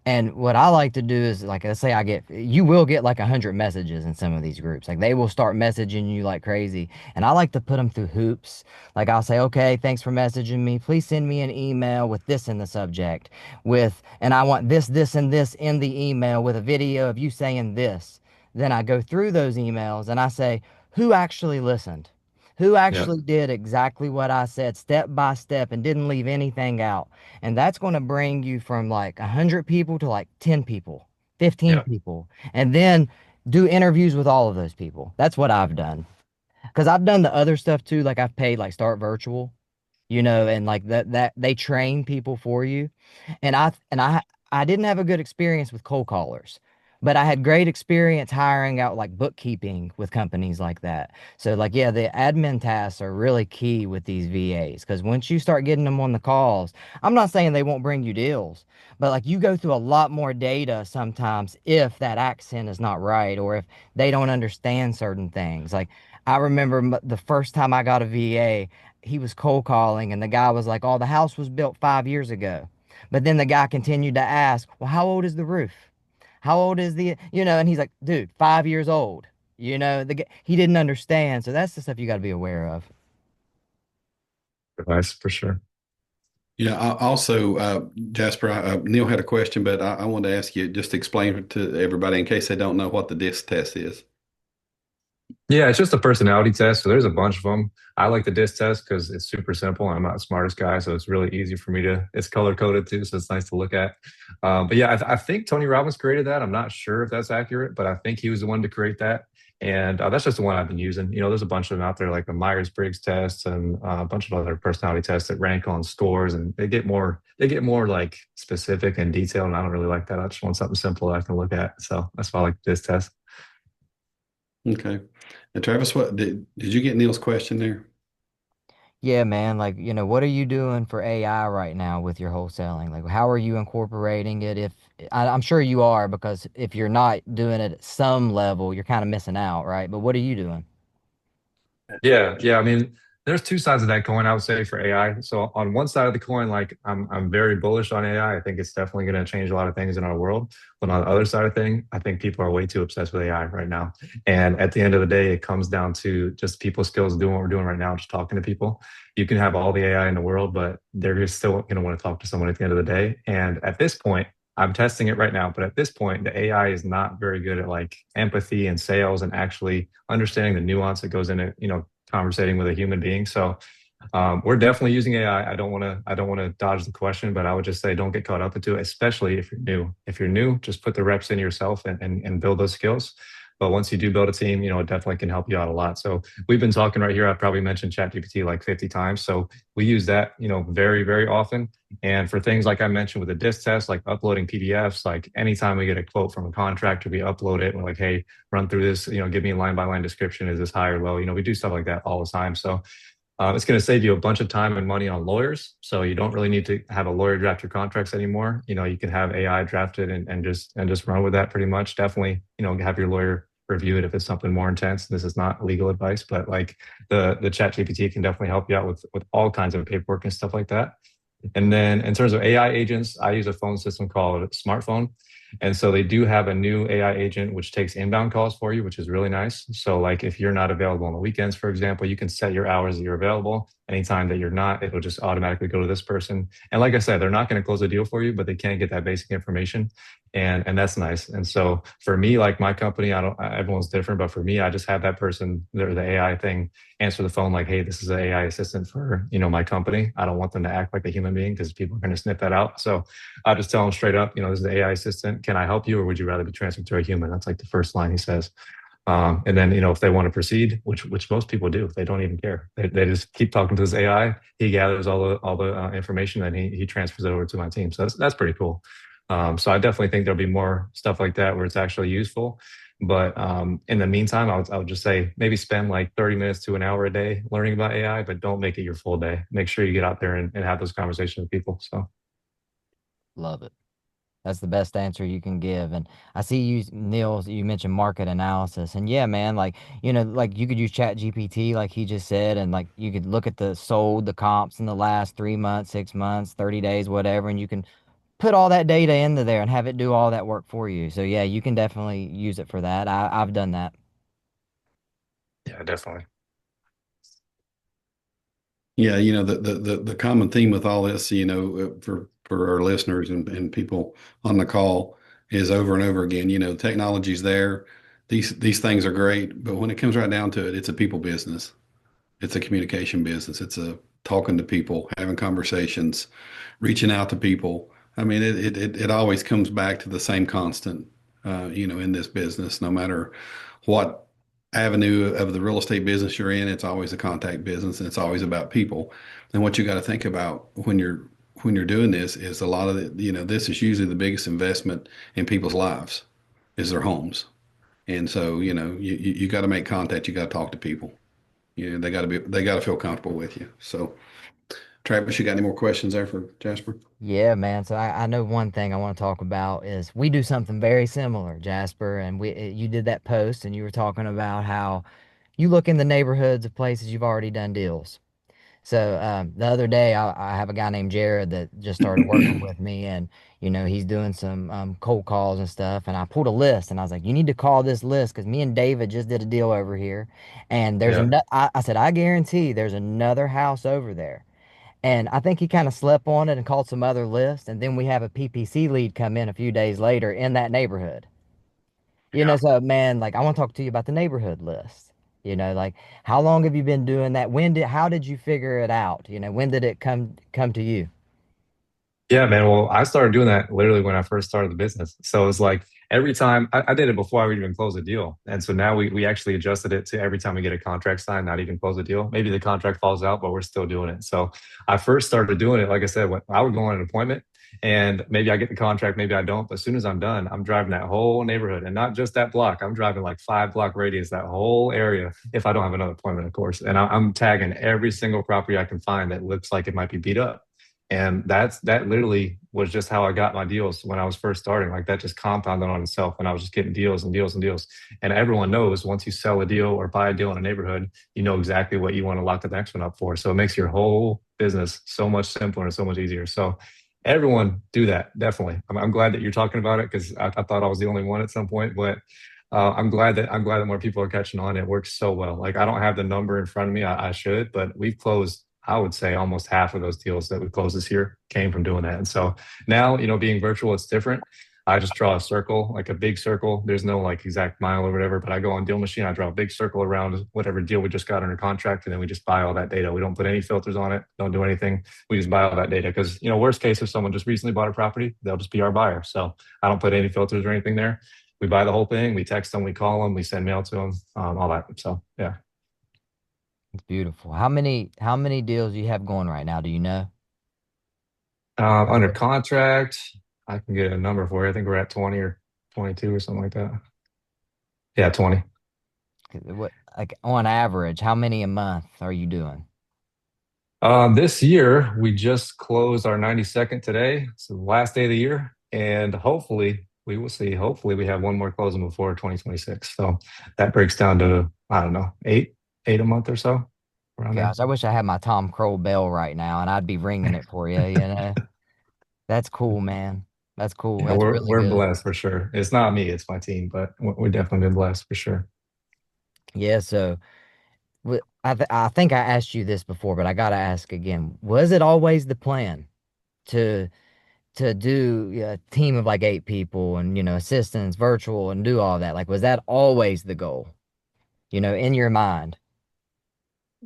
And what I like to do is like, let's say you will get like 100 messages in some of these groups. Like they will start messaging you like crazy, and I like to put them through hoops. Like I'll say, okay, thanks for messaging me. Please send me an email with this in the subject, and I want this, this, and this in the email with a video of you saying this. Then I go through those emails and I say, who actually listened? Who Yeah. actually did exactly what I said step by step and didn't leave anything out? And that's going to bring you from like 100 people to like 10 people, 15 Yeah. people, and then do interviews with all of those people. That's what I've done. Because I've done the other stuff too. Like I've paid like Start Virtual, and like that they train people for you. And I didn't have a good experience with cold callers, but I had great experience hiring out like bookkeeping with companies like that. So like yeah, the admin tasks are really key with these VAs because once you start getting them on the calls, I'm not saying they won't bring you deals, but like you go through a lot more data sometimes if that accent is not right or if they don't understand certain things. Like I remember the first time I got a VA, he was cold calling and the guy was like, oh, the house was built 5 years ago. But then the guy continued to ask, well, how old is the roof? How old is and he's like, dude, 5 years old. He didn't understand. So that's the stuff you got to be aware of. Advice for sure. Yeah, also, Jasper, Neil had a question, but I wanted to ask you just to explain it to everybody in case they don't know what the disc test is. Yeah, it's just a personality test. So there's a bunch of them. I like the disc test because it's super simple. I'm not the smartest guy, so it's really easy for me to. It's color coded too, so it's nice to look at. But yeah, I think Tony Robbins created that. I'm not sure if that's accurate, but I think he was the one to create that. And that's just the one I've been using. There's a bunch of them out there, like the Myers-Briggs test and a bunch of other personality tests that rank on scores, and they get more like specific and detailed. And I don't really like that. I just want something simple that I can look at. So that's why I like this test. Okay. And Travis, what did you get Neil's question there? Yeah, man. Like, what are you doing for AI right now with your wholesaling? Like, how are you incorporating it? I'm sure you are, because if you're not doing it at some level, you're kind of missing out, right? But what are you doing? Yeah, yeah. I mean, there's two sides of that coin, I would say, for AI. So on one side of the coin, like I'm very bullish on AI. I think it's definitely going to change a lot of things in our world. But on the other side of thing, I think people are way too obsessed with AI right now. And at the end of the day, it comes down to just people skills doing what we're doing right now, just talking to people. You can have all the AI in the world, but they're just still going to want to talk to someone at the end of the day. And at this point, I'm testing it right now, but at this point, the AI is not very good at like empathy and sales and actually understanding the nuance that goes into, conversating with a human being. So we're definitely using AI. I don't want to dodge the question, but I would just say don't get caught up into it, especially if you're new. If you're new, just put the reps in yourself and build those skills. But once you do build a team, it definitely can help you out a lot. So we've been talking right here. I've probably mentioned ChatGPT like 50 times. So we use that, very, very often. And for things like I mentioned with the disc test, like uploading PDFs, like anytime we get a quote from a contractor, we upload it. We're like, hey, run through this, give me a line by line description. Is this high or low? We do stuff like that all the time. So it's going to save you a bunch of time and money on lawyers. So you don't really need to have a lawyer draft your contracts anymore. You can have AI drafted and just run with that pretty much. Definitely, have your lawyer review it if it's something more intense. This is not legal advice, but like the chat GPT can definitely help you out with all kinds of paperwork and stuff like that. And then in terms of AI agents, I use a phone system called Smartphone. And so they do have a new AI agent which takes inbound calls for you, which is really nice. So like if you're not available on the weekends, for example, you can set your hours that you're available. Anytime that you're not, it'll just automatically go to this person. And like I said, they're not going to close a deal for you, but they can get that basic information. And that's nice. And so for me, like my company, everyone's different, but for me, I just have that person, the AI thing, answer the phone like, hey, this is an AI assistant for, my company. I don't want them to act like a human being because people are going to sniff that out. So I just tell them straight up, this is the AI assistant. Can I help you, or would you rather be transferred to a human? That's like the first line he says. And then, if they want to proceed, which most people do, they don't even care. They just keep talking to this AI. He gathers all the information, and he transfers it over to my team. So that's pretty cool. So I definitely think there'll be more stuff like that where it's actually useful. But in the meantime, I would just say maybe spend like 30 minutes to an hour a day learning about AI, but don't make it your full day. Make sure you get out there and have those conversations with people. So Love it. That's the best answer you can give. And I see you, Neil, you mentioned market analysis. And yeah, man, like, like you could use Chat GPT, like he just said, and like you could look at the sold, the comps in the last 3 months, 6 months, 30 days, whatever, and you can put all that data into there and have it do all that work for you. So yeah, you can definitely use it for that. I've done that. yeah, definitely. Yeah, the common theme with all this, for our listeners and people on the call is over and over again, technology's there. These things are great, but when it comes right down to it, it's a people business. It's a communication business. It's a talking to people, having conversations, reaching out to people. I mean, it always comes back to the same constant, in this business, no matter what avenue of the real estate business you're in, it's always a contact business and it's always about people. And what you got to think about when you're doing this is a lot of this is usually the biggest investment in people's lives is their homes. And so, you got to make contact. You got to talk to people. They got to feel comfortable with you. So, Travis, you got any more questions there for Jasper? Yeah, man. So I know one thing I want to talk about is we do something very similar, Jasper. And you did that post and you were talking about how you look in the neighborhoods of places you've already done deals. So the other day, I have a guy named Jared that just started working with me, and he's doing some cold calls and stuff. And I pulled a list, and I was like, "You need to call this list because me and David just did a deal over here, and there's Yeah. another." I said, "I guarantee there's another house over there." And I think he kind of slept on it and called some other lists, and then we have a PPC lead come in a few days later in that neighborhood. So man, like I want to talk to you about the neighborhood list. Like how long have you been doing that? How did you figure it out? When did it come to you? Yeah, man. Well, I started doing that literally when I first started the business. So it's like every time I did it before I would even close a deal. And so now we actually adjusted it to every time we get a contract signed, not even close a deal. Maybe the contract falls out, but we're still doing it. So I first started doing it, like I said, when I would go on an appointment and maybe I get the contract, maybe I don't. But as soon as I'm done, I'm driving that whole neighborhood and not just that block. I'm driving like 5 block radius, that whole area, if I don't have another appointment, of course. And I'm tagging every single property I can find that looks like it might be beat up. And that literally was just how I got my deals when I was first starting. Like that just compounded on itself, and I was just getting deals and deals and deals. And everyone knows once you sell a deal or buy a deal in a neighborhood, you know exactly what you want to lock the next one up for. So it makes your whole business so much simpler and so much easier. So everyone do that, definitely. I'm glad that you're talking about it because I thought I was the only one at some point, but I'm glad that more people are catching on. It works so well. Like I don't have the number in front of me. I should, but we've closed, I would say, almost half of those deals that we closed this year came from doing that. And so now, being virtual, it's different. I just draw a circle, like a big circle. There's no like exact mile or whatever, but I go on Deal Machine. I draw a big circle around whatever deal we just got under contract, and then we just buy all that data. We don't put any filters on it. Don't do anything. We just buy all that data because, worst case, if someone just recently bought a property, they'll just be our buyer. So I don't put any filters or anything there. we buy the whole thing, we text them, we call them, we send mail to them, all that. So yeah. It's beautiful. How many deals do you have going right now? Do you know? Under contract, I can get a number for you. I think we're at 20 or 22 or something like that. Yeah, 20. What, like on average, how many a month are you doing? This year, we just closed our 92nd today. So the last day of the year. And hopefully, we will see. Hopefully, we have one more closing before 2026. So that breaks down to, I don't know, eight a month or so around there. Gosh, I wish I had my Tom Kroll bell right now and I'd be ringing it for you, you know? That's cool, man. That's cool. Yeah, That's we're really we're good. blessed for sure. It's not me, it's my team, but we're definitely been blessed for sure. Yeah, so I think I asked you this before, but I gotta ask again. Was it always the plan to do a team of like 8 people and assistants, virtual, and do all that? Like, was that always the goal? In your mind?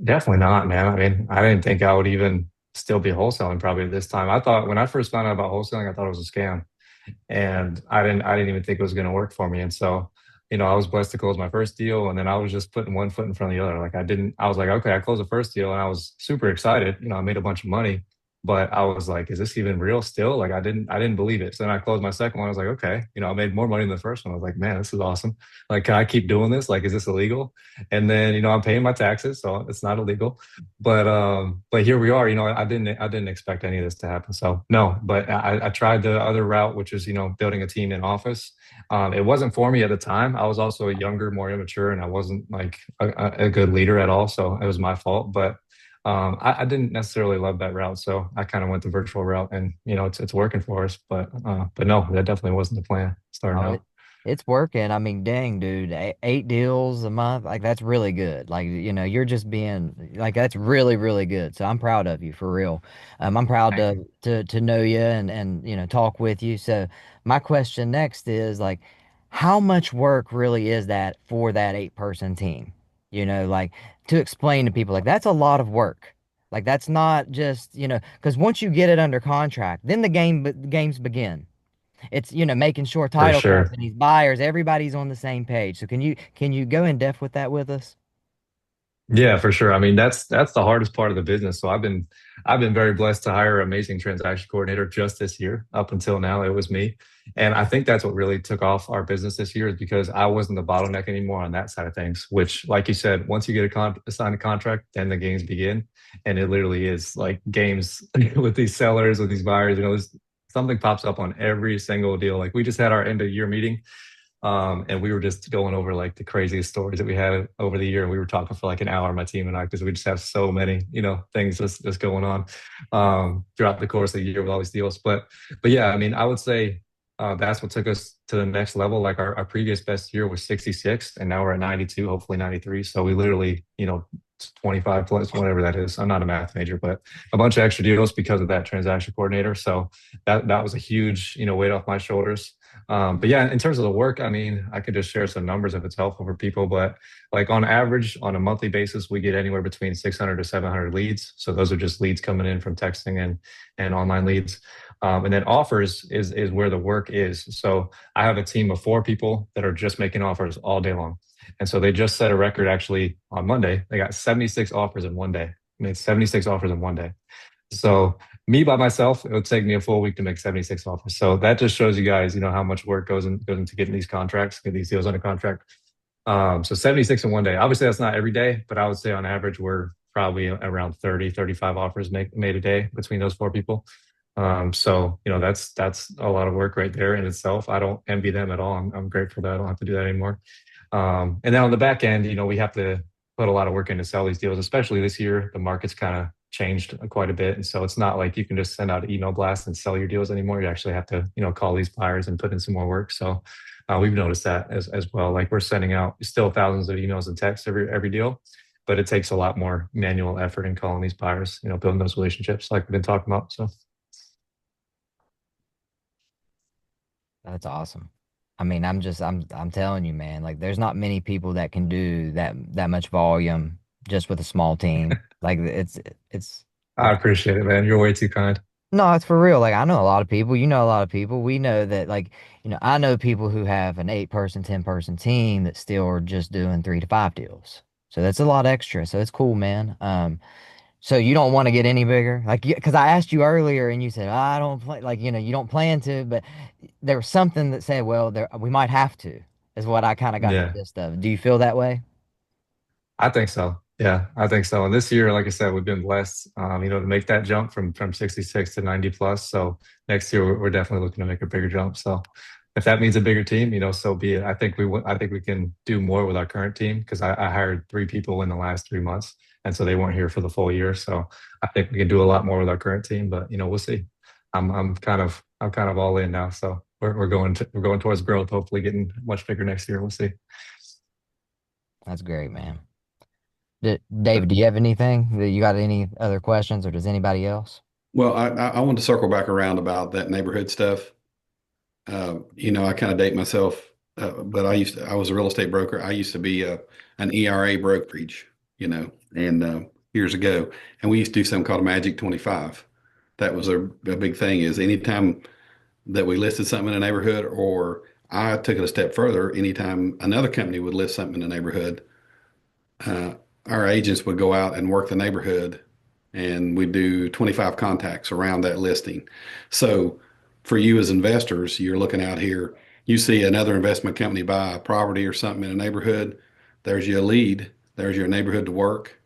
Definitely not, man. I mean, I didn't think I would even still be wholesaling probably at this time. I thought when I first found out about wholesaling, I thought it was a scam. And I didn't even think it was going to work for me. And so, I was blessed to close my first deal, and then I was just putting one foot in front of the other. Like I was like, okay, I closed the first deal, and I was super excited. I made a bunch of money, but I was like, is this even real still? Like I didn't believe it. So then I closed my second one. I was like, okay, I made more money than the first one. I was like, man, this is awesome. Like, can I keep doing this? Like, is this illegal? And then, I'm paying my taxes, so it's not illegal. But here we are. I didn't expect any of this to happen. So no, but I tried the other route, which is building a team in office. It wasn't for me at the time. I was also younger, more immature, and I wasn't like a good leader at all. So it was my fault. But I didn't necessarily love that route, so I kind of went the virtual route, and it's working for us. But no, that definitely wasn't the plan starting Oh, out. it's working. I mean, dang, dude, 8 deals a month, like that's really good. Like, you're just being like that's really, really good. So I'm proud of you for real. I'm proud Thank to you. know you and talk with you. So my question next is like, how much work really is that for that 8-person team? Like to explain to people like that's a lot of work. Like that's not just because once you get it under contract, then the games begin. It's making sure For title sure. companies, buyers, everybody's on the same page. So can you go in depth with that with us? Yeah, for sure. I mean, that's the hardest part of the business. So I've been very blessed to hire an amazing transaction coordinator just this year. Up until now, it was me. And I think that's what really took off our business this year is because I wasn't the bottleneck anymore on that side of things, which, like you said, once you get signed a contract, then the games begin. And it literally is like games with these sellers, with these buyers, something pops up on every single deal. Like we just had our end of year meeting. And we were just going over like the craziest stories that we had over the year. And we were talking for like an hour, my team and I, because we just have so many, things just going on throughout the course of the year with all these deals. But yeah, I mean, I would say that's what took us to the next level. Like our previous best year was 66, and now we're at 92, hopefully 93. So we literally, 25 plus whatever that is. I'm not a math major, but a bunch of extra deals because of that transaction coordinator. So that was a huge, weight off my shoulders. But yeah, in terms of the work, I mean, I could just share some numbers if it's helpful for people. But like on average, on a monthly basis, we get anywhere between 600 to 700 leads. So those are just leads coming in from texting and online leads. And then offers is where the work is. So I have a team of 4 people that are just making offers all day long. And so they just set a record actually on Monday. They got 76 offers in one day. Made 76 offers in one day. So me by myself, it would take me a full week to make 76 offers. So that just shows you guys, how much work goes into getting these contracts, get these deals under contract. So 76 in one day. Obviously, that's not every day, but I would say on average, we're probably around 30, 35 offers made a day between those 4 people. So that's a lot of work right there in itself. I don't envy them at all. I'm grateful that I don't have to do that anymore. And then on the back end, we have to put a lot of work in to sell these deals, especially this year. The market's kind of changed quite a bit. And so it's not like you can just send out an email blast and sell your deals anymore. You actually have to, call these buyers and put in some more work. So we've noticed that as well. Like we're sending out still thousands of emails and texts every deal, but it takes a lot more manual effort in calling these buyers, building those relationships like we've been talking about. So That's awesome. I mean, I'm telling you, man, like there's not many people that can do that much volume just with a small team. Like it's I it's appreciate it, man. You're way too kind. No, it's for real. Like I know a lot of people, you know a lot of people. We know that like, I know people who have an 8 person, 10 person team that still are just doing 3 to 5 deals. So that's a lot extra. So it's cool, man. So you don't want to get any bigger? Like, because I asked you earlier and you said, I don't play, like, you don't plan to, but there was something that said, well, we might have to, is what I kind of got the Yeah. gist of. Do you feel that way? I think so. Yeah, I think so. And this year, like I said, we've been blessed, to make that jump from 66 to 90 plus. So next year, we're definitely looking to make a bigger jump. So if that means a bigger team, so be it. I think we can do more with our current team because I hired 3 people in the last 3 months, and so they weren't here for the full year. So I think we can do a lot more with our current team. But we'll see. I'm kind of all in now. So we're going towards growth. Hopefully, getting much bigger next year. We'll see. That's great, man. David, do you have anything? You got any other questions, or does anybody else? Well, I want to circle back around about that neighborhood stuff. I kind of date myself, but I was a real estate broker. I used to be an ERA brokerage, and years ago, and we used to do something called a Magic 25. That was a big thing. Is anytime that we listed something in a neighborhood, or I took it a step further, anytime another company would list something in a neighborhood, uh, our agents would go out and work the neighborhood and we do 25 contacts around that listing. So for you as investors, you're looking out here, you see another investment company buy a property or something in a neighborhood, there's your lead, there's your neighborhood to work.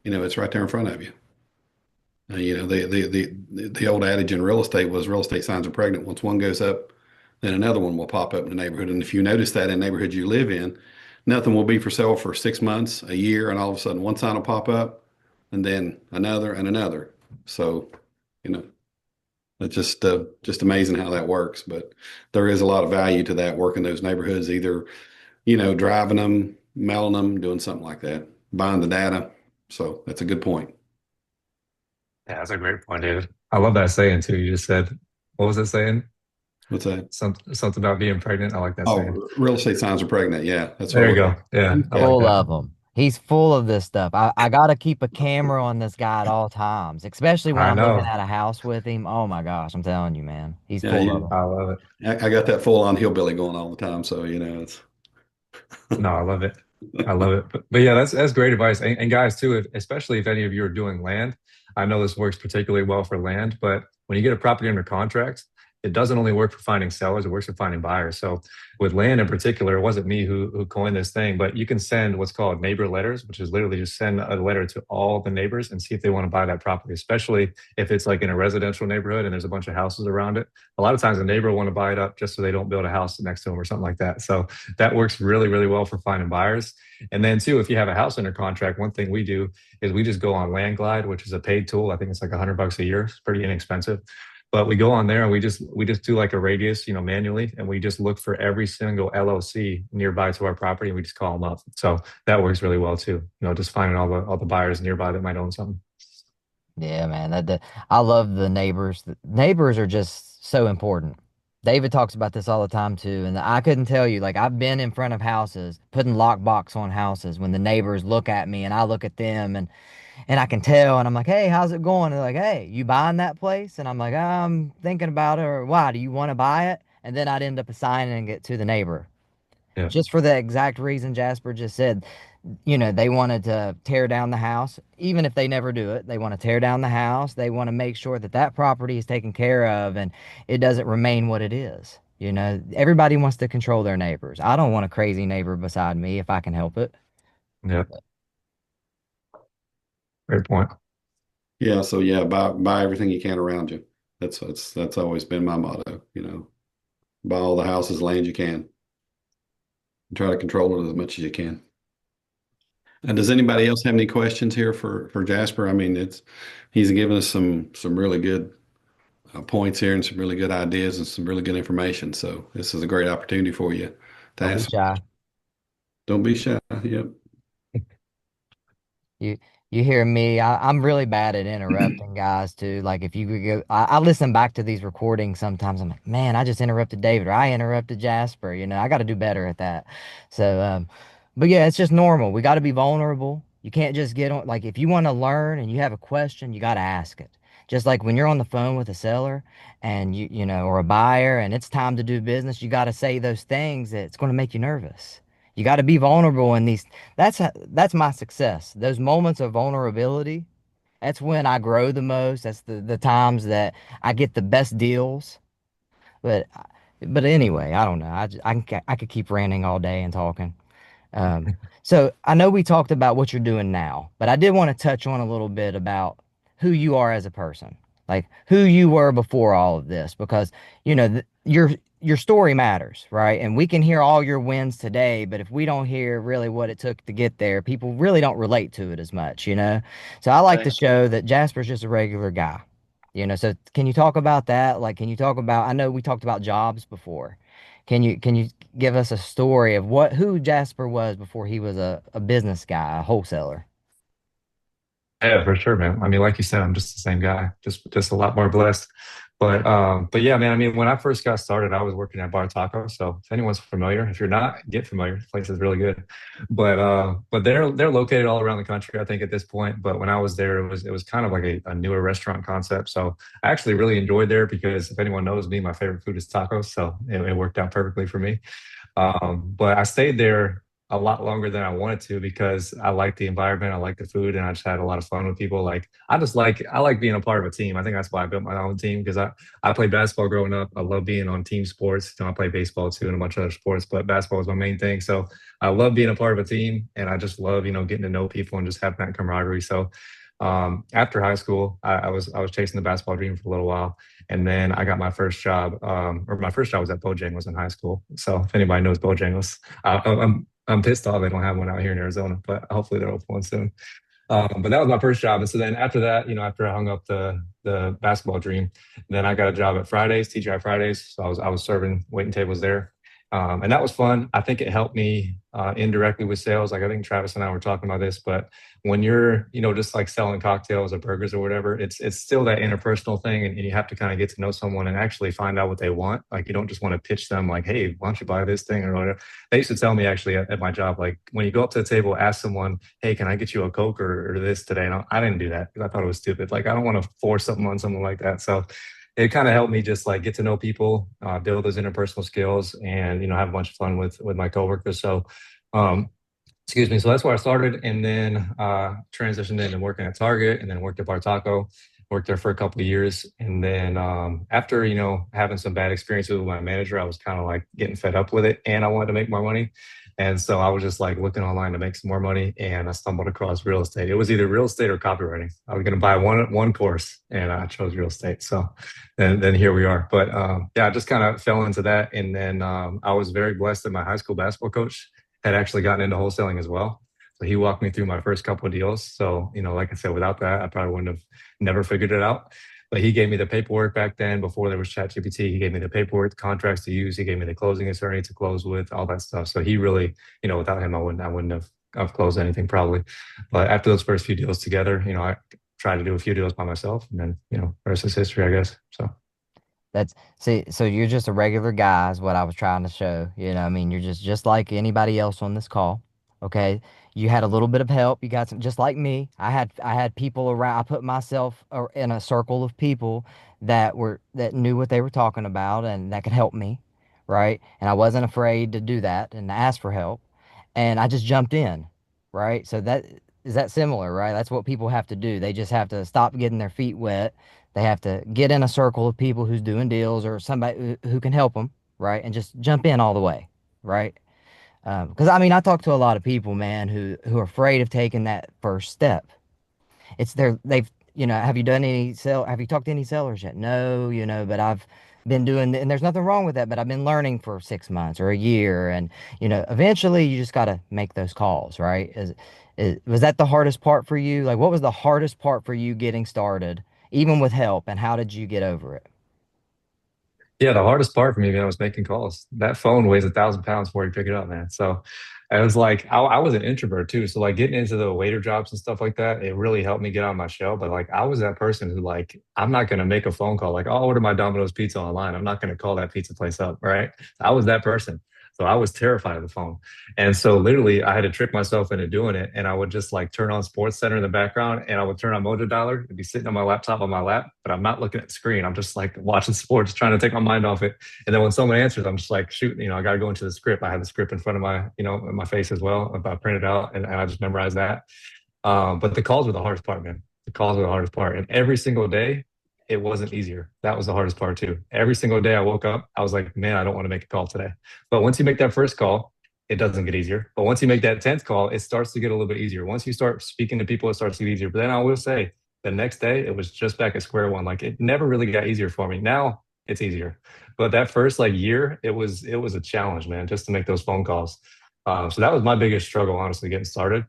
It's right there in front of you. The old adage in real estate was real estate signs are pregnant. Once one goes up, then another one will pop up in the neighborhood. And if you notice that in neighborhoods you live in, nothing will be for sale for 6 months, a year, and all of a sudden one sign will pop up, and then another and another. So, you know, it's just amazing how that works. But there is a lot of value to that working those neighborhoods, either driving them, mailing them, doing something like that, buying the data. So that's a good point. Yeah, that's a great point, David. I love that saying too. You just said, what was it saying? What's that? Something about being pregnant. I like that saying. Oh, real estate signs are pregnant. Yeah, that's what There you we're. go. Yeah, He's I Yeah, like full that. of them. He's full of this stuff. I got to keep a camera on this guy at all times, especially when I I'm looking know. at a house with him. Oh my gosh, I'm telling you, man. He's yeah. full of them. I love it. I got that full on hillbilly going all the time. So it's. No, I love it. I love it. But yeah, that's great advice. And guys, too, especially if any of you are doing land, I know this works particularly well for land, but when you get a property under contract, it doesn't only work for finding sellers, it works for finding buyers. So with land in particular, it wasn't me who coined this thing, but you can send what's called neighbor letters, which is literally just send a letter to all the neighbors and see if they want to buy that property, especially if it's like in a residential neighborhood and there's a bunch of houses around it. A lot of times a neighbor will want to buy it up just so they don't build a house next to them or something like that. So that works really, really well for finding buyers. And then too, if you have a house under contract, one thing we do is we just go on Land Glide, which is a paid tool. I think it's like $100 a year. It's pretty inexpensive. But we go on there and we just do like a radius, manually, and we just look for every single LLC nearby to our property, and we just call them up. So that works really well too. Just finding all the buyers nearby that might own something. Yeah, man. I love the neighbors. The neighbors are just so important. David talks about this all the time too, and I couldn't tell you. Like I've been in front of houses, putting lockbox on houses when the neighbors look at me and I look at them, and I can tell, and I'm like, hey, how's it going? And they're like, hey, you buying that place? And I'm like, I'm thinking about it, or why? Do you want to buy it? And then I'd end up assigning it to the neighbor, Yeah. just for the exact reason Jasper just said. They wanted to tear down the house, even if they never do it. They want to tear down the house. They want to make sure that that property is taken care of and it doesn't remain what it is. Everybody wants to control their neighbors. I don't want a crazy neighbor beside me if I can help it. Yeah. Great point. Yeah. So yeah, buy everything you can around you. That's always been my motto. Buy all the houses, land you can, and try to control it as much as you can. And does anybody else have any questions here for Jasper? I mean, he's given us some really good points here and some really good ideas and some really good information. So this is a great opportunity for you to Don't be ask. shy. Don't be shy. Yep. You you hear me? I'm really bad at interrupting guys too. Like if you could go, I listen back to these recordings sometimes. I'm like, man, I just interrupted David or I interrupted Jasper. I got to do better at that. So, but yeah, it's just normal. We got to be vulnerable. You can't just get on. Like if you want to learn and you have a question, you got to ask it. Just like when you're on the phone with a seller and or a buyer and it's time to do business, you got to say those things that's going to make you nervous. You got to be vulnerable in these. That's my success. Those moments of vulnerability, that's when I grow the most. That's the times that I get the best deals. But but anyway, I don't know. I could keep ranting all day and talking. Um, so I know we talked about what you're doing now, but I did want to touch on a little bit about who you are as a person, like who you were before all of this, because your story matters, right? And we can hear all your wins today, but if we don't hear really what it took to get there, people really don't relate to it as much. So I like to Thank you. show that Jasper's just a regular guy. So can you talk about that? Like, can you talk about, I know we talked about jobs before. Can you give us a story of who Jasper was before he was a business guy, a wholesaler? Yeah, for sure, man. I mean, like you said, I'm just the same guy, just a lot more blessed. But yeah, man. I mean, when I first got started, I was working at Bar Taco. So if anyone's familiar, if you're not, get familiar. The place is really good. But they're located all around the country, I think, at this point. But when I was there, it was kind of like a newer restaurant concept. So I actually really enjoyed there because if anyone knows me, my favorite food is tacos. So it worked out perfectly for me. But I stayed there a lot longer than I wanted to because I like the environment, I like the food, and I just had a lot of fun with people. Like I like being a part of a team. I think that's why I built my own team because I played basketball growing up. I love being on team sports. I play baseball too and a bunch of other sports, but basketball is my main thing. So I love being a part of a team, and I just love getting to know people and just having that camaraderie. So after high school, I was chasing the basketball dream for a little while, and then I got my first job. Or my first job was at Bojangles in high school. So if anybody knows Bojangles, I'm pissed off they don't have one out here in Arizona, but hopefully they'll open one soon. But that was my first job, and so then after that, after I hung up the basketball dream, then I got a job at Fridays, TGI Fridays. So I was serving waiting tables there, and that was fun. I think it helped me indirectly with sales. Like I think Travis and I were talking about this, but when you're just like selling cocktails or burgers or whatever, it's still that interpersonal thing, and you have to kind of get to know someone and actually find out what they want. Like you don't just want to pitch them like, hey, why don't you buy this thing or whatever. They used to tell me actually at my job, like when you go up to the table, ask someone, hey, can I get you a Coke or this today? And I didn't do that because I thought it was stupid. Like I don't want to force something on someone like that. So it kind of helped me just like get to know people, build those interpersonal skills, and have a bunch of fun with my coworkers. So, um, excuse me. So that's where I started, and then transitioned into working at Target, and then worked at Bar Taco. Worked there for a couple of years, and then after having some bad experiences with my manager, I was kind of like getting fed up with it, and I wanted to make more money. And so I was just like looking online to make some more money, and I stumbled across real estate. It was either real estate or copywriting. I was going to buy one course, and I chose real estate. So then here we are. But yeah, I just kind of fell into that, and then I was very blessed that my high school basketball coach had actually gotten into wholesaling as well. So he walked me through my first couple of deals. So like I said, without that, I probably wouldn't have never figured it out. But he gave me the paperwork back then before there was ChatGPT. He gave me the paperwork, the contracts to use. He gave me the closing attorney to close with, all that stuff. So he really, without him, I wouldn't have closed anything probably. But after those first few deals together, I tried to do a few deals by myself, and then the rest is history, I guess. So. So you're just a regular guy is what I was trying to show. I mean, you're just like anybody else on this call. Okay. You had a little bit of help. You got some, just like me. I had people around. I put myself in a circle of people that knew what they were talking about and that could help me, right? And I wasn't afraid to do that and to ask for help. And I just jumped in, right? So that similar, right? That's what people have to do. They just have to stop getting their feet wet. They have to get in a circle of people who's doing deals or somebody who can help them, right? And just jump in all the way, right? Because I mean, I talk to a lot of people, man, who are afraid of taking that first step. They've have you done have you talked to any sellers yet? No, but I've been doing, and there's nothing wrong with that, but I've been learning for 6 months or a year, and eventually you just got to make those calls, right? Was that the hardest part for you? Like, what was the hardest part for you getting started, even with help, and how did you get over it? Yeah, the hardest part for me, man, was making calls. That phone weighs 1,000 pounds before you pick it up, man. So it was like I was an introvert too. So like getting into the waiter jobs and stuff like that, it really helped me get on my shell. But like I was that person who like I'm not gonna make a phone call. Like I'll order my Domino's pizza online. I'm not gonna call that pizza place up, right? I was that person. So I was terrified of the phone. And so literally I had to trick myself into doing it. And I would just like turn on Sports Center in the background and I would turn on Mojo Dollar and be sitting on my laptop on my lap, but I'm not looking at the screen. I'm just like watching sports, trying to take my mind off it. And then when someone answers, I'm just like, shoot, I got to go into the script. I have the script in front of my, in my face as well. I print it out and I just memorize that. But the calls were the hardest part, man. The calls were the hardest part. And every single day, it wasn't easier. That was the hardest part too. Every single day I woke up, I was like, man, I don't want to make a call today. But once you make that first call, it doesn't get easier. But once you make that 10th call, it starts to get a little bit easier. Once you start speaking to people, it starts to get easier. But then I will say the next day, it was just back at square one. Like it never really got easier for me. Now it's easier. But that first like year, it was a challenge, man, just to make those phone calls. So that was my biggest struggle, honestly, getting started.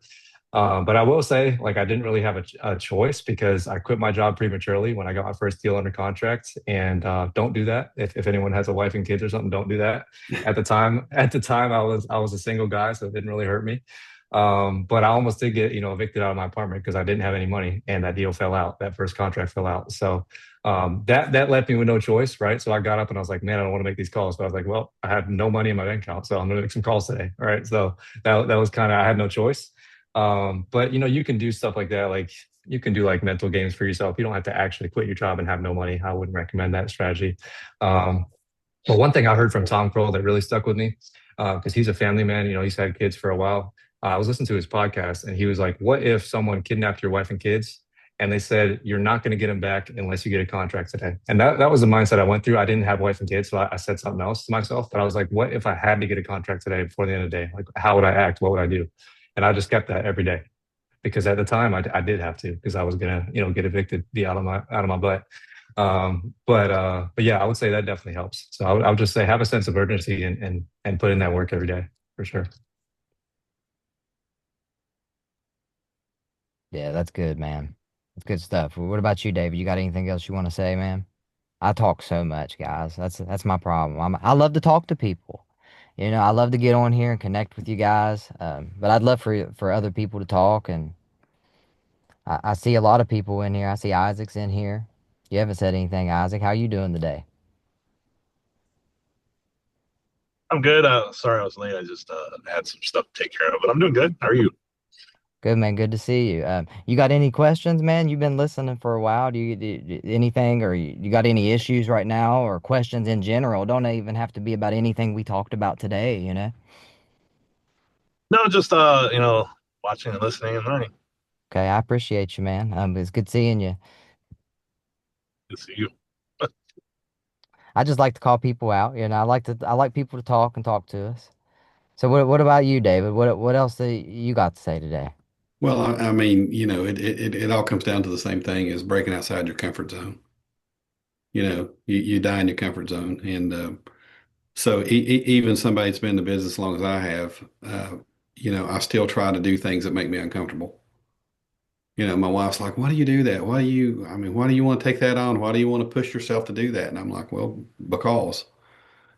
But I will say, like, I didn't really have a choice because I quit my job prematurely when I got my first deal under contract. And don't do that. If anyone has a wife and kids or something, don't do that. At the time, I was a single guy, so it didn't really hurt me. But I almost did get evicted out of my apartment because I didn't have any money, and that deal fell out. That first contract fell out. So that left me with no choice, right? So I got up and I was like, man, I don't want to make these calls. But I was like, well, I have no money in my bank account, so I'm gonna make some calls today. All right. So that was kind of, I had no choice. But you can do stuff like that. Like you can do like mental games for yourself. You don't have to actually quit your job and have no money. I wouldn't recommend that strategy. Um, but one thing I heard from Tom Kroll that really stuck with me, because he's a family man, he's had kids for a while. I was listening to his podcast and he was like, what if someone kidnapped your wife and kids and they said, you're not going to get them back unless you get a contract today? And that was the mindset I went through. I didn't have wife and kids, so I said something else to myself. But I was like, what if I had to get a contract today before the end of the day? Like, how would I act? What would I do? And I just kept that every day because at the time I did have to because I was gonna get evicted, be out of my butt. But yeah, I would say that definitely helps. So I would just say have a sense of urgency and put in that work every day for sure. Yeah, that's good, man. That's good stuff. What about you, David? You got anything else you want to say, man? I talk so much, guys. That's my problem. I love to talk to people. I love to get on here and connect with you guys. But I'd love for other people to talk. And I see a lot of people in here. I see Isaac's in here. You haven't said anything, Isaac. How you doing today? I'm good. Sorry I was late. I just had some stuff to take care of, but I'm doing good. How are you? Good, man. Good to see you. You got any questions, man? You've been listening for a while. Do anything, or you got any issues right now, or questions in general? Don't even have to be about anything we talked about today. No, just watching and listening and learning. Okay, I appreciate you, man. It's good seeing you. Good to see you. I just like to call people out. I like people to talk to us. So what about you, David? What else do you got to say today? Well, I mean, it all comes down to the same thing as breaking outside your comfort zone. You die in your comfort zone. And so even somebody that's been in the business as long as I have, I still try to do things that make me uncomfortable. My wife's like, why do you do that? Why do you want to take that on? Why do you want to push yourself to do that? And I'm like, well, because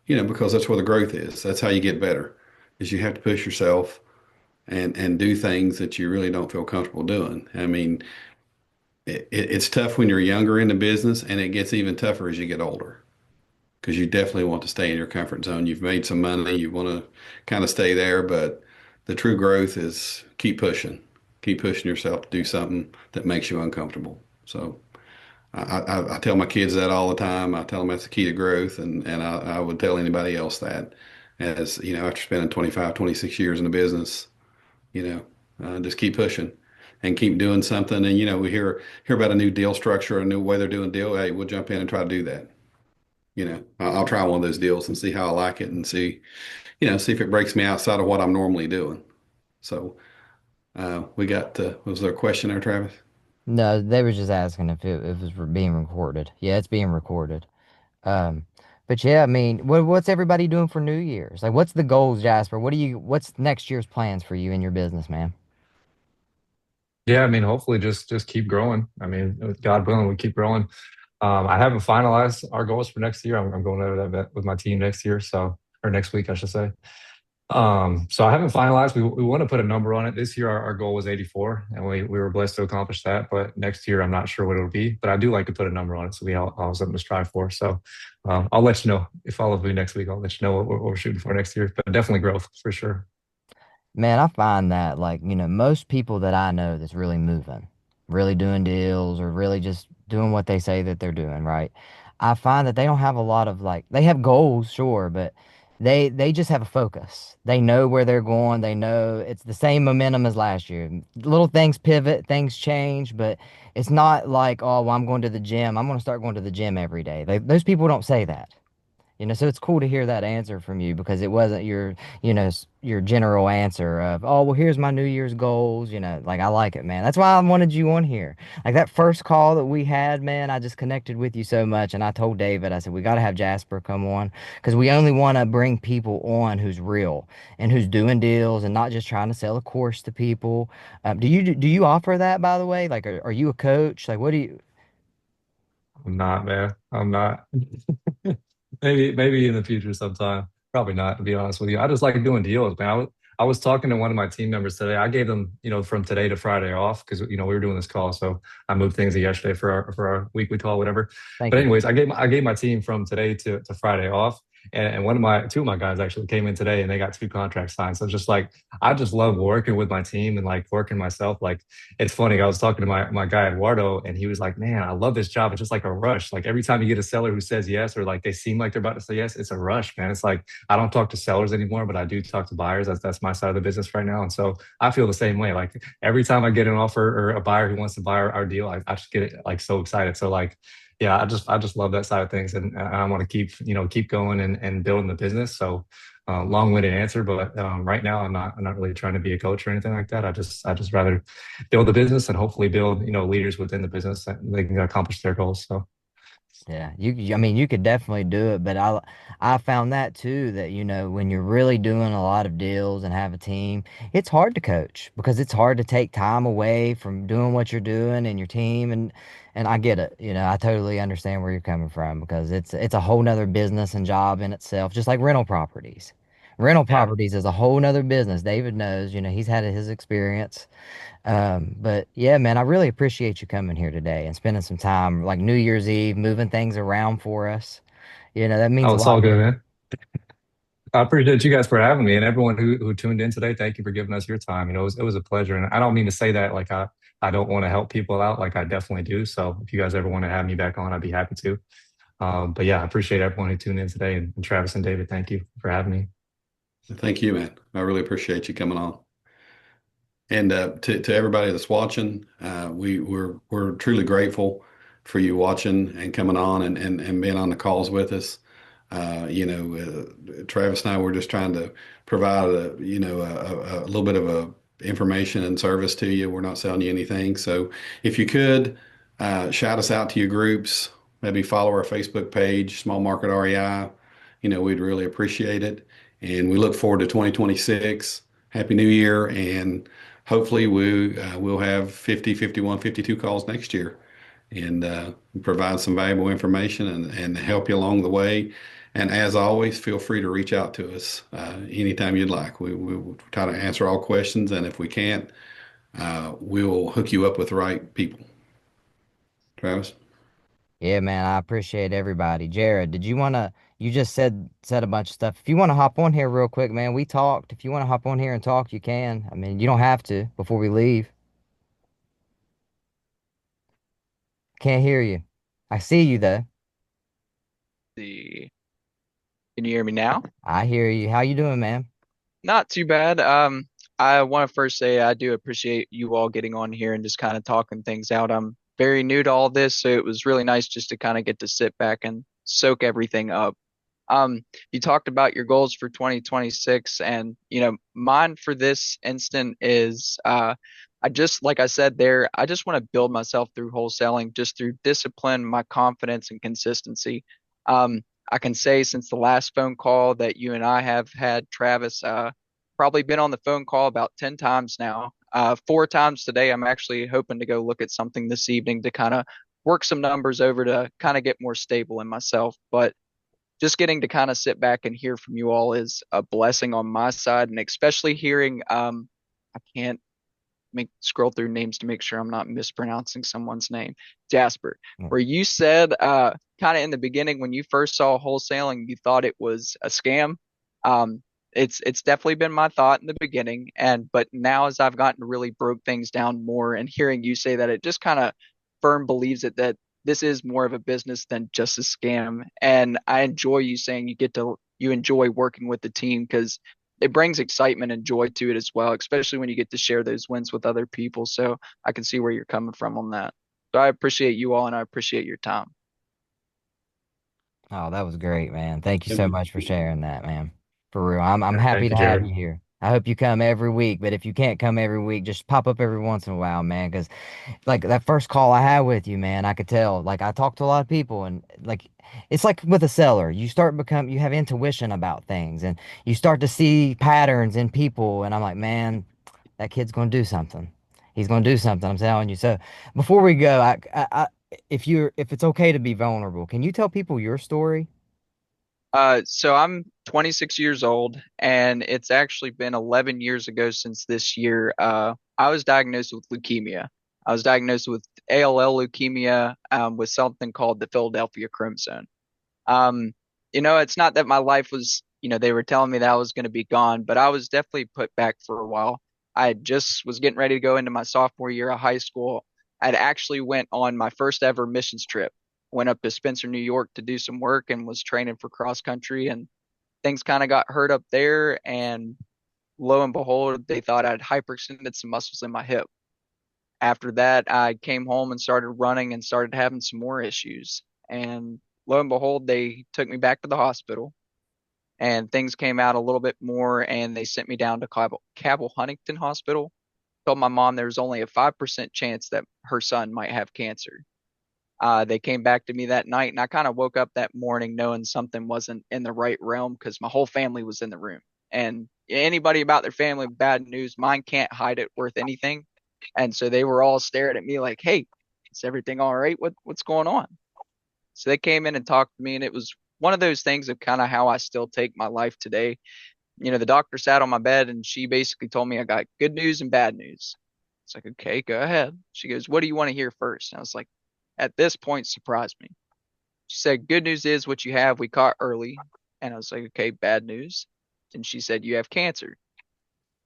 that's where the growth is. That's how you get better, is you have to push yourself and do things that you really don't feel comfortable doing. I mean, it's tough when you're younger in the business, and it gets even tougher as you get older because you definitely want to stay in your comfort zone. You've made some money, you want to kind of stay there, but the true growth is keep pushing yourself to do something that makes you uncomfortable. So I tell my kids that all the time. I tell them that's the key to growth, and I would tell anybody else that, as after spending 25, 26 years in the business, just keep pushing and keep doing something. And we hear about a new deal structure, a new way they're doing deal. Hey, we'll jump in and try to do that. I'll try one of those deals and see how I like it and see if it breaks me outside of what I'm normally doing. So we got, was there a question there, Travis? No, they were just asking if it was being recorded. Yeah, it's being recorded. Um, but yeah, I mean, what's everybody doing for New Year's? Like, what's the goals, Jasper? What's next year's plans for you and your business, man? Yeah, I mean, hopefully just keep growing. I mean, with God willing, we keep growing. I haven't finalized our goals for next year. I'm going over that with my team next year, or next week, I should say. So I haven't finalized. We want to put a number on it. This year, our goal was 84, and we were blessed to accomplish that. But next year, I'm not sure what it'll be. But I do like to put a number on it, so we all have something to strive for. So I'll let you know if I follow me next week. I'll let you know what we're shooting for next year. But definitely growth for sure. Man, I find that like, most people that I know that's really moving, really doing deals or really just doing what they say that they're doing, right? I find that they don't have a lot of like they have goals, sure, but they just have a focus. They know where they're going. They know it's the same momentum as last year. Little things pivot, things change, but it's not like, oh, well, I'm going to the gym. I'm going to start going to the gym every day. Those people don't say that. So it's cool to hear that answer from you because it wasn't your general answer of, oh, well, here's my New Year's goals. Like I like it, man. That's why I wanted you on here. Like that first call that we had, man, I just connected with you so much. And I told David, I said, we got to have Jasper come on because we only want to bring people on who's real and who's doing deals and not just trying to sell a course to people. Do you offer that, by the way? Like, are you a coach? Like, what do you? I'm not, man. I'm not. Maybe in the future sometime. Probably not, to be honest with you. I just like doing deals, man. I was talking to one of my team members today. I gave them, from today to Friday off because we were doing this call. So I moved things to yesterday for our weekly call, whatever. Thank But you. anyways, I gave my team from today to Friday off. And two of my guys actually came in today and they got two contracts signed. So it's just like I just love working with my team and like working myself. Like it's funny. I was talking to my guy Eduardo, and he was like, "Man, I love this job. It's just like a rush. Like every time you get a seller who says yes, or like they seem like they're about to say yes, it's a rush, man. It's like I don't talk to sellers anymore, but I do talk to buyers. That's my side of the business right now, and so I feel the same way. Like every time I get an offer or a buyer who wants to buy our deal, I just get it like so excited. So like, yeah, I just love that side of things, and I want to keep going and building the business. So long-winded answer, but right now I'm not really trying to be a coach or anything like that. I just rather build the business and hopefully build leaders within the business that they can accomplish their goals. So Yeah, I mean, you could definitely do it, but I found that too, that, when you're really doing a lot of deals and have a team, it's hard to coach because it's hard to take time away from doing what you're doing and your team. And I get it. I totally understand where you're coming from because it's a whole nother business and job in itself, just like rental properties. Rental yeah, properties is a whole nother business. David knows, he's had his experience. But yeah, man, I really appreciate you coming here today and spending some time like New Year's Eve, moving things around for us. That means oh, a it's lot all to good, me. man. I appreciate you guys for having me and everyone who tuned in today. Thank you for giving us your time. It was a pleasure, and I don't mean to say that like I don't want to help people out. Like I definitely do. So if you guys ever want to have me back on, I'd be happy to. But yeah, I appreciate everyone who tuned in today, and Travis and David, thank you for having me. Thank you, man. I really appreciate you coming on. And to everybody that's watching, we're truly grateful for you watching and coming on and being on the calls with us. Travis and I were just trying to provide a little bit of information and service to you. We're not selling you anything. So if you could shout us out to your groups, maybe follow our Facebook page, Small Market REI. We'd really appreciate it. And we look forward to 2026. Happy New Year, and hopefully we'll have 50, 51, 52 calls next year and provide some valuable information and help you along the way. And as always, feel free to reach out to us anytime you'd like. We will try to answer all questions, and if we can't, we'll hook you up with the right people. Travis? Yeah, man, I appreciate everybody. Jared, you just said a bunch of stuff. If you want to hop on here real quick, man, we talked. If you want to hop on here and talk, you can. I mean, you don't have to before we leave. Can't hear you. I see you though. See. Can you hear me now? I hear you. How you doing, man? Not too bad. I want to first say I do appreciate you all getting on here and just kind of talking things out. I'm very new to all this, so it was really nice just to kind of get to sit back and soak everything up. You talked about your goals for 2026, and mine for this instant is I just like I said there, I just want to build myself through wholesaling, just through discipline, my confidence, and consistency. I can say since the last phone call that you and I have had, Travis, probably been on the phone call about 10 times now. Four times today. I'm actually hoping to go look at something this evening to kind of work some numbers over to kind of get more stable in myself. But just getting to kind of sit back and hear from you all is a blessing on my side, and especially hearing I can't make scroll through names to make sure I'm not mispronouncing someone's name. Jasper, Yeah. where you said kind of in the beginning when you first saw wholesaling, you thought it was a scam. Um, it's definitely been my thought in the beginning, and but now as I've gotten to really broke things down more and hearing you say that, it just kind of firm believes it that this is more of a business than just a scam. And I enjoy you saying you enjoy working with the team because it brings excitement and joy to it as well, especially when you get to share those wins with other people. So I can see where you're coming from on that. So I appreciate you all and I appreciate your time. Oh, that was great, man. Thank you so And much for sharing that, man. For real. I'm happy Thank to you, have Jared. you here. I hope you come every week, but if you can't come every week, just pop up every once in a while, man, because like that first call I had with you, man, I could tell. Like I talked to a lot of people and like it's like with a seller. You have intuition about things and you start to see patterns in people and I'm like, man, that kid's going to do something. He's going to do something, I'm telling you. So, before we go, if it's okay to be vulnerable, can you tell people your story? So I'm 26 years old, and it's actually been 11 years ago since this year. I was diagnosed with leukemia. I was diagnosed with ALL leukemia, with something called the Philadelphia chromosome. Um, it's not that my life was, they were telling me that I was going to be gone, but I was definitely put back for a while. I just was getting ready to go into my sophomore year of high school. I'd actually went on my first ever missions trip. Went up to Spencer, New York to do some work and was training for cross country and things kind of got hurt up there and lo and behold, they thought I'd hyperextended some muscles in my hip. After that, I came home and started running and started having some more issues. And lo and behold, they took me back to the hospital and things came out a little bit more and they sent me down to Cabell Huntington Hospital. Told my mom there was only a 5% chance that her son might have cancer. They came back to me that night and I kind of woke up that morning knowing something wasn't in the right realm because my whole family was in the room. And anybody about their family, bad news, mine can't hide it worth anything. And so they were all staring at me like, "Hey, is everything all right? What's going on?" So they came in and talked to me, and it was one of those things of kind of how I still take my life today. The doctor sat on my bed and she basically told me I got good news and bad news. It's like, okay, go ahead. She goes, "What do you want to hear first?" And I was like, at this point, surprised me. She said, "Good news is what you have, we caught early." And I was like, okay, bad news. And she said, "You have cancer."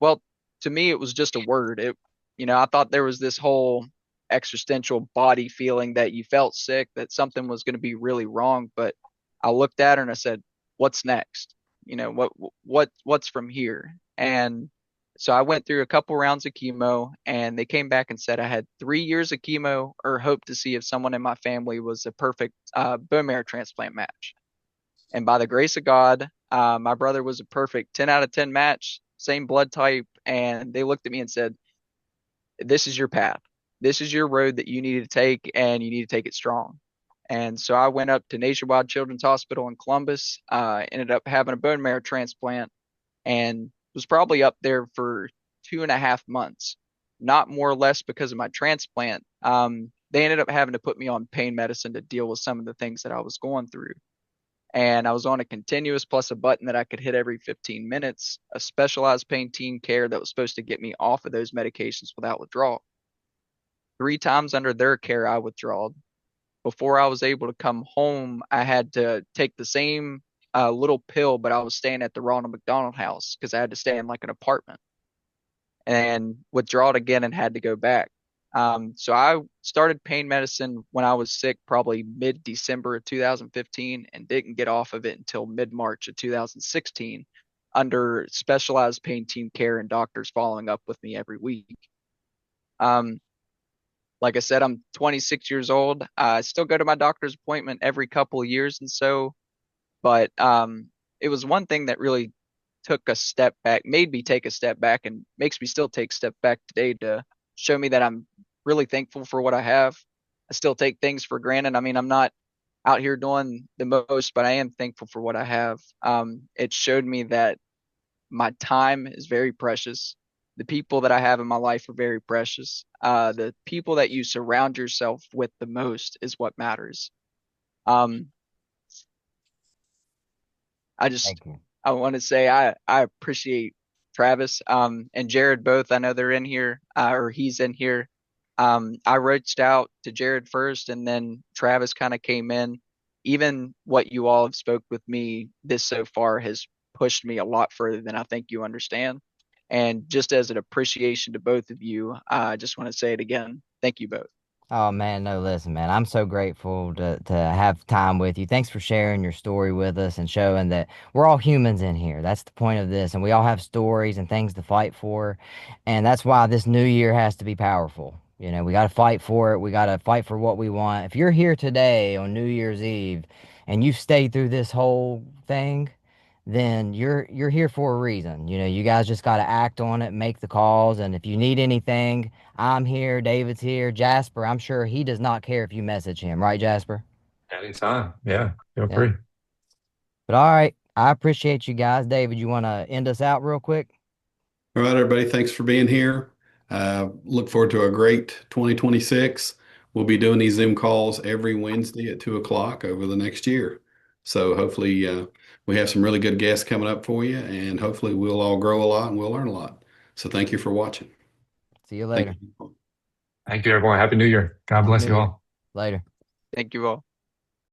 Well, to me, it was just a word. I thought there was this whole existential body feeling that you felt sick, that something was going to be really wrong. But I looked at her and I said, "What's next? What's from here?" And so I went through a couple rounds of chemo, and they came back and said I had 3 years of chemo, or hope to see if someone in my family was a perfect bone marrow transplant match. And by the grace of God, my brother was a perfect 10 out of 10 match, same blood type. And they looked at me and said, "This is your path. This is your road that you need to take, and you need to take it strong." And so I went up to Nationwide Children's Hospital in Columbus, ended up having a bone marrow transplant, and was probably up there for 2.5 months, not more or less because of my transplant. They ended up having to put me on pain medicine to deal with some of the things that I was going through. And I was on a continuous plus a button that I could hit every 15 minutes, a specialized pain team care that was supposed to get me off of those medications without withdrawal. 3 times under their care, I withdrawed. Before I was able to come home, I had to take the same little pill, but I was staying at the Ronald McDonald House because I had to stay in like an apartment and withdraw it again and had to go back. So I started pain medicine when I was sick, probably mid-December of 2015, and didn't get off of it until mid-March of 2016 under specialized pain team care and doctors following up with me every week. Um, like I said, I'm 26 years old. I still go to my doctor's appointment every couple of years and so, but it was one thing that really took a step back, made me take a step back, and makes me still take a step back today to show me that I'm really thankful for what I have. I still take things for granted. I mean, I'm not out here doing the most, but I am thankful for what I have. It showed me that my time is very precious. The people that I have in my life are very precious. The people that you surround yourself with the most is what matters. Um, Thank you. I want to say I appreciate Travis and Jared both. I know they're in here or he's in here. I reached out to Jared first, and then Travis kind of came in. Even what you all have spoke with me this so far has pushed me a lot further than I think you understand. And just as an appreciation to both of you, I just want to say it again. Thank you both. Oh man, no, listen, man. I'm so grateful to have time with you. Thanks for sharing your story with us and showing that we're all humans in here. That's the point of this, and we all have stories and things to fight for, and that's why this new year has to be powerful. You know, we got to fight for it. We got to fight for what we want. If you're here today on New Year's Eve and you've stayed through this whole thing, then you're here for a reason. You know, you guys just got to act on it, make the calls, and if you need anything, I'm here, David's here, Jasper, I'm sure he does not care if you message him, right, Jasper? Anytime. Yeah. Feel Yeah. free. But all right, I appreciate you guys. David, you want to end us out real quick? All right, everybody. Thanks for being here. Look forward to a great 2026. We'll be doing these Zoom calls every Wednesday at 2 o'clock over the next year. So hopefully, we have some really good guests coming up for you, and hopefully we'll all grow a lot and we'll learn a lot. So thank you for watching. See you Thank later. you. Thank you, everyone. Happy New Year. God Happy bless New you Year. all. Later. Thank you all.